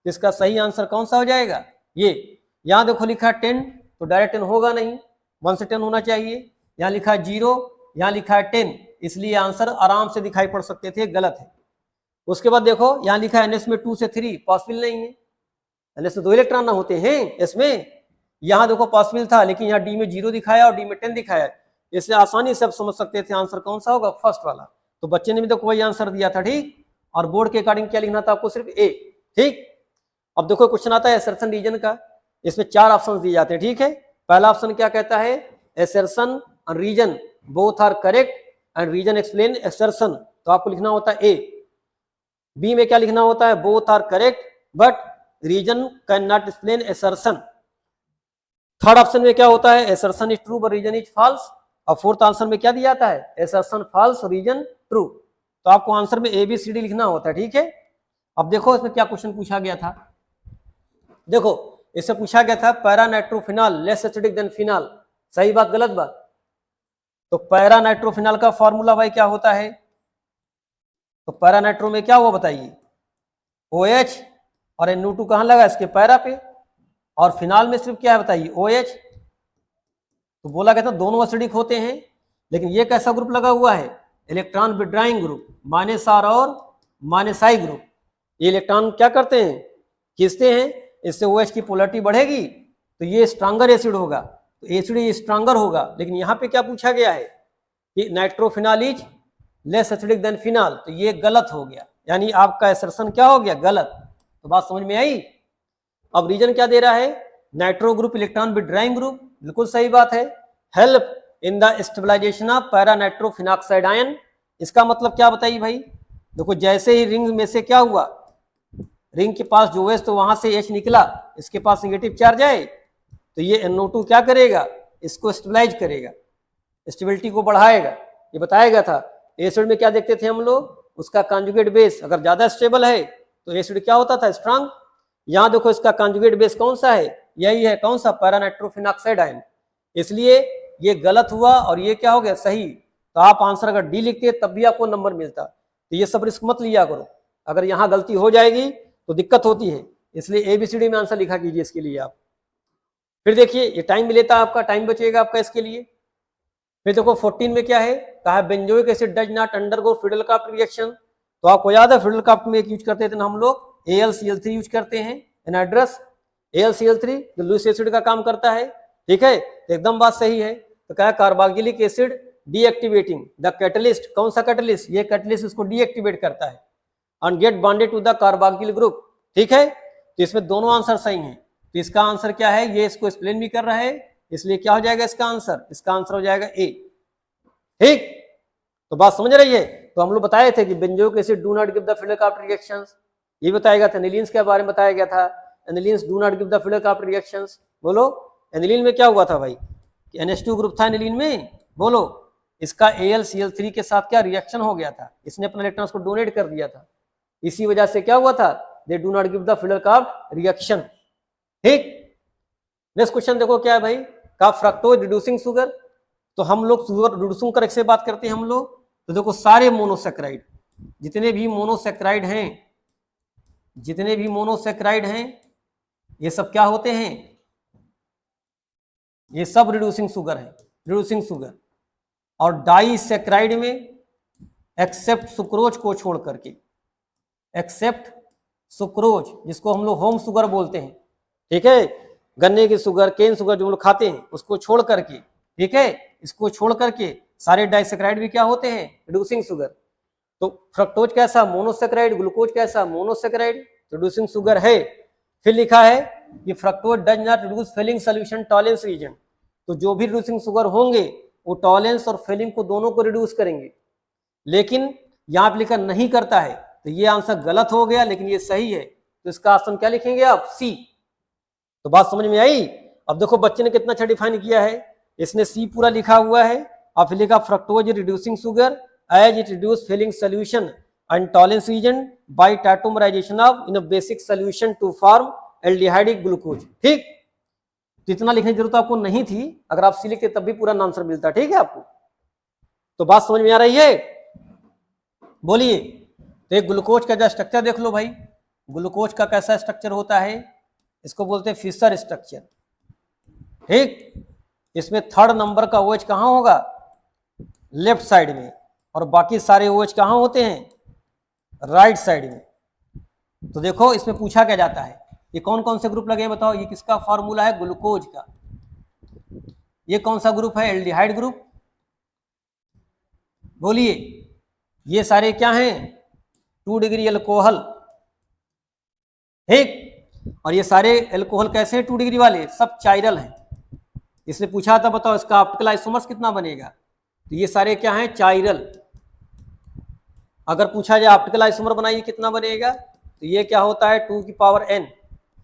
इसका सही आंसर कौन सा हो जाएगा ये। यहाँ देखो लिखा है 10 तो डायरेक्ट 10 होगा नहीं 1 से 10 होना चाहिए। यहाँ लिखा है 0 यहाँ लिखा है 10 इसलिए आंसर आराम से दिखाई पड़ सकते थे गलत है। उसके बाद देखो यहाँ लिखा है NS में 2 से 3 पॉसिबल नहीं है। NS में 2 इलेक्ट्रॉन ना होते हैं इसमें। यहाँ देखो पॉसिबल था लेकिन यहाँ D में 0 दिखाया और D में 10 दिखाया। इससे आसानी से आप समझ सकते थे आंसर कौन सा होगा फर्स्ट वाला। तो बच्चे ने भी देखो वही आंसर दिया था ठीक। और बोर्ड के अकॉर्डिंग क्या लिखना था आपको सिर्फ A ठीक। अब देखो क्वेश्चन आता है एसर्शन रीजन का। इसमें 4 ऑप्शन दिए जाते हैं ठीक है। पहला ऑप्शन क्या कहता है एसर्शन और reason both are correct and reason explain assertion. तो आपको लिखना होता है A। बी में क्या लिखना होता है both are correct but reason can not explain assertion. Third option में क्या होता है assertion is true but reason is false. और फोर्थ आंसर में क्या दिया जाता है एसर्शन फॉल्स रीजन ट्रू। तो आपको आंसर में ABCD लिखना होता है ठीक है। अब देखो इसमें क्या क्वेश्चन पूछा गया था। देखो इससे पूछा गया था para nitrophenol less acidic then phenol. सही बात गलत बात। तो पैरा नाइट्रोफिनॉल का फॉर्मूला भाई क्या होता है। तो पैरा नाइट्रो में क्या हुआ बताइए OH और NO2 कहां लगा इसके पैरा पे और फिनाल में सिर्फ क्या है बताइए OH। तो बोला गया था दोनों एसिडिक होते हैं लेकिन ये कैसा ग्रुप लगा हुआ है इलेक्ट्रॉन विड्राइंग ग्रुप -R और -I ग्रुप। ये इलेक्ट्रॉन क्या करते हैं खींचते हैं इससे OH की पोलरिटी बढ़ेगी तो ये स्ट्रांगर एसिड होगा। तो एसिड ये स्ट्रांगर होगा लेकिन यहाँ पे क्या पूछा गया है कि nitrophenol is less acidic then phenol. तो ये गलत हो गया यानी आपका एसर्शन क्या हो गया गलत। तो बात समझ में आई। अब रीजन क्या दे रहा है nitro group electron withdrawing group बिल्कुल सही बात है। Help in the stabilization of para nitrophenoxide ion. इसका मतलब क्या बताइए भाई। देखो जैसे ही रिंग में से क्या हुआ रिंग के पास जो है तो वहां से H निकला इसके पास नेगेटिव चार्ज है तो ये NO2 क्या करेगा इसको स्टेबलाइज करेगा स्टेबिलिटी को बढ़ाएगा। ये बताया गया था। एसिड में क्या देखते थे हम लोग उसका कॉन्जुगेट बेस अगर ज्यादा स्टेबल है तो एसिड क्या होता था स्ट्रांग। यहाँ देखो इसका कॉन्जुगेट बेस कौन सा है यही है कौन सा पैरा नाइट्रोफिनॉक्साइड आयन। इसलिए ये गलत हुआ और ये क्या हो गया सही। तो आप आंसर अगर D लिखते तब भी आपको नंबर मिलता। तो ये सब रिस्क मत लिया करो। अगर यहाँ गलती हो जाएगी तो दिक्कत होती है इसलिए ABCD में आंसर लिखा कीजिए इसके लिए आप। फिर देखिए ये टाइम भी लेता है आपका टाइम बचेगा आपका इसके लिए। फिर देखो 14 में क्या है कहा benzoic acid does not undergo Friedel-Crafts reaction. तो आपको याद है फ्रीडल-क्राफ्ट में एक यूज करते थे ना हम लोग AlCl3 यूज करते हैं एनहाइड्रस AlCl3 जो लुईस एसिड का काम करता है ठीक है। तो एकदम बात सही है। तो क्या carboxylic acid deactivating the catalyst. कौन सा कैटलिस्ट ये कैटलिस्ट इसको डीएक्टिवेट करता है and get bonded to the carboxyl group ठीक है। तो इसमें दोनों आंसर सही हैं। तो इसका आंसर क्या है ये इसको एक्सप्लेन भी कर रहा है इसलिए क्या हो जाएगा इसका आंसर हो जाएगा A ठीक। तो बात समझ रही है। तो हम लोग बताए थे कि benzoic acid do not give the Friedel-Crafts reactions. ये बताया गया था। एनिलीन्स के बारे में बताया गया था anilines do not give the Friedel-Crafts reactions. बोलो एनिलीन में क्या हुआ था भाई कि NH2 ग्रुप था एनिलीन में। बोलो इसका AlCl3 के साथ क्या रिएक्शन हो गया था इसने अपने इलेक्ट्रॉन्स को डोनेट कर दिया था इसी वजह से क्या हुआ था they do not give the Friedel-Crafts reaction ठीक। नेक्स्ट क्वेश्चन देखो क्या है भाई का फ्रक्टोज रिड्यूसिंग शुगर। तो हम लोग शुगर रिड्यूसिंग करेक्ट से बात करते हैं हम लोग। तो देखो सारे मोनोसेक्राइड जितने भी मोनोसेक्राइड हैं ये सब क्या होते हैं ये सब रिड्यूसिंग शुगर और डाइसेक्राइड में एक्सेप्ट सुक्रोज को छोड़ करके एक्सेप्ट सुक्रोज जिसको हम लोग होम शुगर बोलते हैं ठीक है। गन्ने की शुगर केन शुगर जो हम लोग खाते हैं उसको छोड़ करके ठीक है इसको छोड़ करके सारे डाइसेक्राइड भी क्या होते हैं रिड्यूसिंग शुगर। तो फ्रक्टोज कैसा मोनोसेक्राइड ग्लूकोज कैसा मोनोसेक्राइड रिड्यूसिंग शुगर है। फिर लिखा है कि fructose does not reduce Fehling solution Tollens reagent. तो जो भी रिड्यूसिंग शुगर होंगे वो टॉलरेंस और फेलिंग को दोनों को रिड्यूस करेंगे लेकिन यहाँ पे लिखा नहीं करता है। तो ये आंसर गलत हो गया लेकिन ये सही है। तो इसका ऑप्शन क्या लिखेंगे आप C। तो बात समझ में आई। अब देखो बच्चे ने कितना अच्छा डिफाइन किया है इसने C पूरा लिखा हुआ है और फिर लिखा fructose reducing sugar as it reduce Fehling solution and Tollens reagent by tautomerization of in a basic solution to form aldehydic glucose. ठीक, तो इतना लिखने की जरूरत आपको नहीं थी, अगर आप सी लिखते तब भी पूरा आंसर मिलता। ठीक है आपको, तो बात समझ में आ रही है? बोलिए। तो एक ग्लूकोज का स्ट्रक्चर देख लो भाई, ग्लूकोज का कैसा स्ट्रक्चर होता है, इसको बोलते हैं फिशर स्ट्रक्चर। ठीक, इसमें थर्ड नंबर का OH कहां होगा? लेफ्ट साइड में, और बाकी सारे OH कहां होते हैं? राइट साइड में। तो देखो इसमें पूछा क्या जाता है, ये कौन कौन से ग्रुप लगे हैं बताओ, ये किसका फॉर्मूला है? ग्लूकोज का। ये कौन सा ग्रुप है? Aldehyde group. बोलिए, ये सारे क्या हैं? 2 डिग्री अल्कोहल। ठीक, और ये सारे अल्कोहल कैसे हैं 2 डिग्री वाले? सब चाइरल हैं। इसने पूछा था बताओ इसका ऑप्टिकल आइसोमर्स कितना बनेगा, तो ये सारे क्या हैं? चाइरल। अगर पूछा जाए ऑप्टिकल आइसोमर बनाइए कितना बनेगा, तो ये क्या होता है? 2 की पावर n,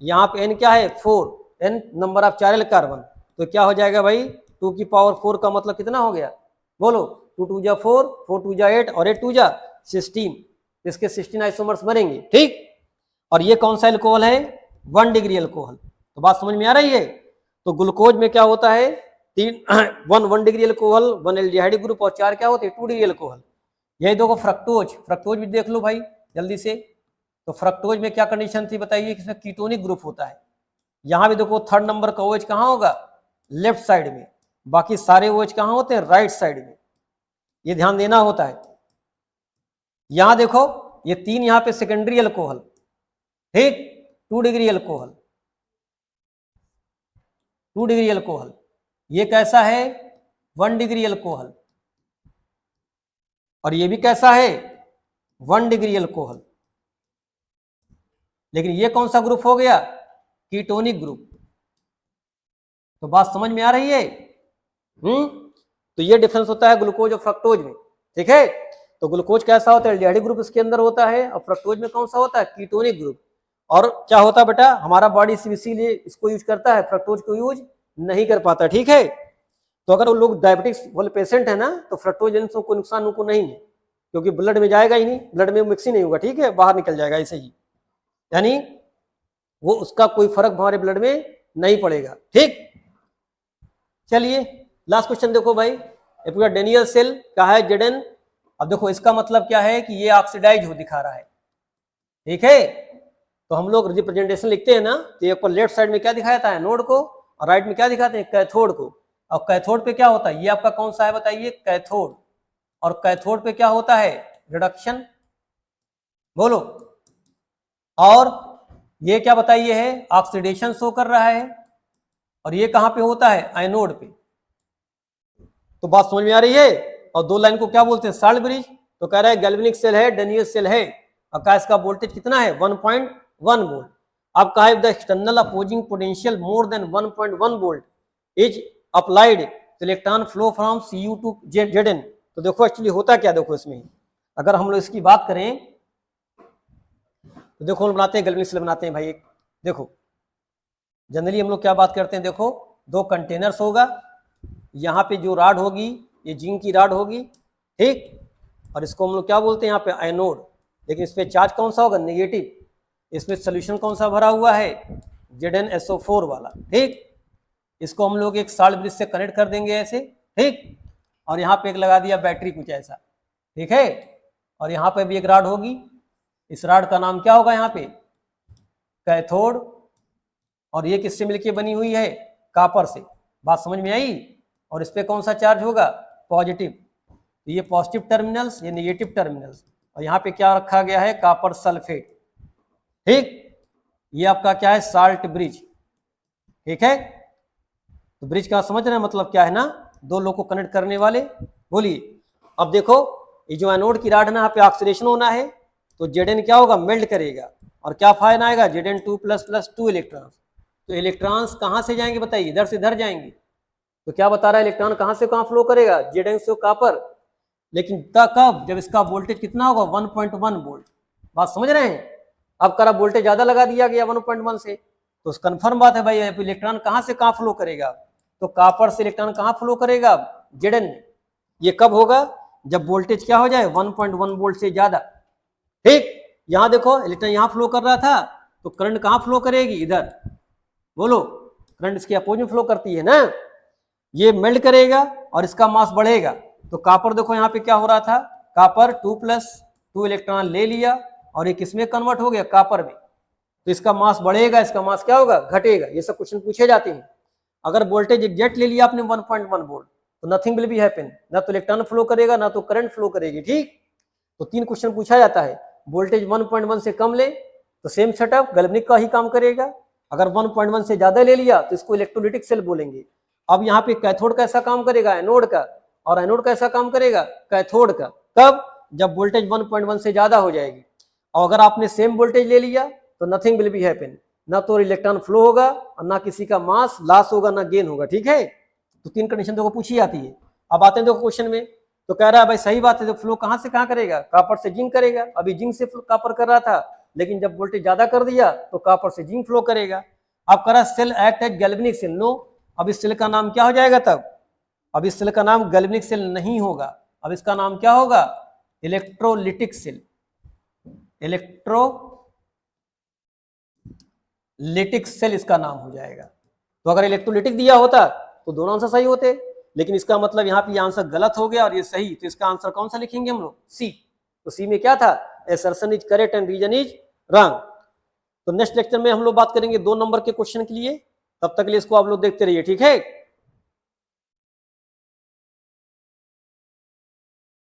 यहाँ पे n क्या है? 4, n नंबर ऑफ चाइरल कार्बन, तो क्या हो जाएगा भाई? 2 की पावर 4 का मतलब कितना हो गया? बोलो, 2 2 जा 4, 4 2 जा 8 और 8 2 जा 16, इसके 16 आइसोमर्स बनेंगे। ठीक, और ये कौन सा अल्कोहल है? 1 डिग्री अल्कोहल। तो बात समझ में आ रही है? तो ग्लूकोज में क्या होता है? 1 डिग्री अल्कोहल, 1 एल्डिहाइड ग्रुप, और 4 क्या होते हैं? 2 डिग्री अल्कोहल। यही देखो फ्रक्टोज, फ्रक्टोज भी देख लो भाई जल्दी से। तो फ्रक्टोज में क्या कंडीशन थी बताइए? इसमें कीटोनिक ग्रुप होता है। यहां भी देखो थर्ड नंबर का OH कहां होगा? लेफ्ट साइड में, बाकी सारे OH कहां होते हैं? राइट साइड में। ये ध्यान देना होता है। यहां देखो ये 3 यहां पे सेकेंडरी अल्कोहल। ठीक, 2 डिग्री अल्कोहल, 2 डिग्री अल्कोहल। ये कैसा है? 1 डिग्री अल्कोहल। और ये भी कैसा है? 1 डिग्री अल्कोहल। लेकिन ये कौन सा ग्रुप हो गया? Ketonic group. तो बात समझ में आ रही है? तो ये डिफरेंस होता है ग्लूकोज और फ्रक्टोज में। ठीक है, तो ग्लूकोज कैसा होता है? एल्डिहाइड ग्रुप इसके अंदर होता है, और फ्रक्टोज में कौन सा होता है? Ketonic group. और क्या होता है बेटा, हमारा बॉडी इसीलिए इसको यूज करता है, फ्रक्टोज को यूज नहीं कर पाता। ठीक है, तो अगर वो लोग डायबिटिक्स वाले पेशेंट है ना, तो फ्रक्टोज लेने से कोई नुकसान उनको नहीं है, क्योंकि ब्लड में जाएगा ही नहीं, ब्लड में मिक्स ही नहीं होगा। ठीक है, बाहर निकल जाएगा ऐसे ही, यानी वो उसका कोई फर्क हमारे ब्लड में नहीं पड़ेगा। ठीक, चलिए लास्ट क्वेश्चन देखो भाई, ये पूरा डेनियल सेल का है Zn। अब देखो इसका मतलब क्या है कि ये ऑक्सीडाइज हो दिखा रहा है। ठीक है, तो हम लोग रिप्रेजेंटेशन लिखते हैं ना, तो ये ऊपर लेफ्ट साइड में क्या दिखाता है? नोड को, और राइट में क्या दिखाते हैं? कैथोड को। और कैथोड पे क्या होता है? ये आपका कौन सा है बताइए? कैथोड। और कैथोड पे क्या होता है? रिडक्शन। बोलो, और ये क्या बताइए है? ऑक्सीडेशन शो कर रहा है। और ये कहां पे होता है? एनोड पे। तो बात समझ में आ रही है? और 2 लाइन को क्या बोलते हैं? Salt bridge. तो कह रहा है गैल्वेनिक सेल है, डेनियल सेल है, और का इसका वोल्टेज कितना है? 1.1 वोल्ट। अब कहा है the external opposing potential more than 1.1 volt is applied electron flow from Cu to Zn। तो देखो एक्चुअली होता क्या, देखो इसमें अगर हम लोग इसकी बात करें तो देखो हम बनाते हैं गैल्वेनिक सेल बनाते हैं भाई। एक देखो जनरली हम लोग क्या बात करते हैं, देखो 2 कंटेनर्स होगा, यहाँ पे जो राड होगी ये जिंक की राड होगी। ठीक, और इसको हम लोग क्या बोलते हैं? यहाँ पे एनोड। लेकिन इस पे चार्ज कौन सा होगा? नेगेटिव। इसमें सोल्यूशन कौन सा भरा हुआ है? ZnSO4 वाला। ठीक, इसको हम लोग एक साल्ट ब्रिज से कनेक्ट कर देंगे ऐसे। ठीक, और यहाँ पे एक लगा दिया बैटरी कुछ ऐसा। ठीक है, और यहाँ पे भी एक राड होगी, इस राड का नाम क्या होगा? यहाँ पे कैथोड। और ये किससे मिलके बनी हुई है? कॉपर से। बात समझ में आई? और इस पे कौन सा चार्ज होगा? पॉजिटिव। तो ये पॉजिटिव टर्मिनल्स, ये नेगेटिव टर्मिनल्स, और यहाँ पे क्या रखा गया है? Copper sulphate. ठीक, ये आपका क्या है? Salt bridge. ठीक है, तो ब्रिज का समझ रहे हैं मतलब क्या है ना? 2 लोग को कनेक्ट करने वाले। बोलिए, अब देखो ये जो एनोड की राड है ना, यहाँ पे ऑक्सीडेशन होना है, तो Zn क्या होगा? मेल्ट करेगा, और क्या फाइन आएगा? Zn2++2 electrons. तो इलेक्ट्रॉन्स कहाँ से जाएंगे बताइए? इधर से इधर जाएंगे। तो क्या बता रहा है? इलेक्ट्रॉन कहाँ से कहाँ फ्लो करेगा? Zn से कॉपर। लेकिन कब? जब इसका वोल्टेज कितना होगा? 1.1 वोल्ट। बात समझ रहे हैं? अब करा वोल्टेज ज्यादा लगा दिया गया 1.1 से, तो कंफर्म बात है भाई, इलेक्ट्रॉन कहाँ से कहाँ फ्लो करेगा? तो कॉपर से इलेक्ट्रॉन कहाँ फ्लो करेगा? Zn। ये कब होगा? जब वोल्टेज क्या हो जाए? 1.1 वोल्ट से ज्यादा। ठीक, यहां देखो इलेक्ट्रॉन यहां फ्लो कर रहा था, तो करंट कहां फ्लो करेगी, इधर, बोलो, करंट इसके अपोजिट में फ्लो करती है ना, ये मेल्ट करेगा और इसका मास बढ़ेगा। तो कॉपर देखो यहाँ पे क्या हो रहा था, कॉपर 2+2 इलेक्ट्रॉन ले लिया और ये किसमें कन्वर्ट हो गया, कॉपर में, तो इसका मास बढ़ेगा, इसका मास क्या होगा, घटेगा। ये सब क्वेश्चन पूछे जाते हैं। अगर वोल्टेज एग्जैक्ट ले लिया आपने 1.1 वोल्ट, तो नथिंग विल बी हैपन, ना तो इलेक्ट्रॉन फ्लो करेगा ना तो करंट फ्लो करेगी। ठीक, तो 3 क्वेश्चन पूछा जाता है। वोल्टेज 1.1 से कम ले तो सेम सेटअप गैल्वेनिक का ही काम करेगा, अगर 1.1 से ज्यादा ले लिया तो इसको इलेक्ट्रोलिटिक सेल बोलेंगे। अब यहाँ पे कैथोड कैसा काम करेगा, एनोड का, और एनोड कैसा काम करेगा, कैथोड का। कब, जब वोल्टेज 1.1 से ज्यादा हो जाएगी। और अगर आपने सेम वोल्टेज ले लिया तो नथिंग विल बी हैपन, ना तो इलेक्ट्रॉन फ्लो होगा और ना किसी का मास लॉस होगा, ना गेन होगा। ठीक है, तो 3 कंडीशन देखो पूछी जाती है। अब आते हैं देखो क्वेश्चन में, तो कह रहा है भाई सही बात है, तो फ्लो कहां से कहां करेगा, कॉपर से जिंक करेगा। अभी जिंक से कॉपर कर रहा था, लेकिन जब वोल्टेज ज्यादा कर दिया तो कॉपर से जिंक फ्लो करेगा। अब कह रहा cell act as galvanic cell, no, अब इस सेल का नाम क्या हो जाएगा तब, अब इस सेल का नाम गैल्वेनिक सेल नहीं होगा, अब इसका नाम क्या होगा, इलेक्ट्रोलिटिक सेल, इलेक्ट्रोलिटिक सेल इसका नाम हो जाएगा। तो अगर इलेक्ट्रोलिटिक दिया होता तो दोनों आंसर सही होते, लेकिन इसका मतलब यहाँ पे ये आंसर गलत हो गया और ये सही, तो इसका आंसर कौन सा लिखेंगे हम लोग, सी। तो सी में क्या था, assertion is correct and reason is wrong. तो नेक्स्ट लेक्चर में हम लोग बात करेंगे 2 नंबर के क्वेश्चन के लिए, तब तक के लिए इसको आप लोग देखते रहिए। ठीक है।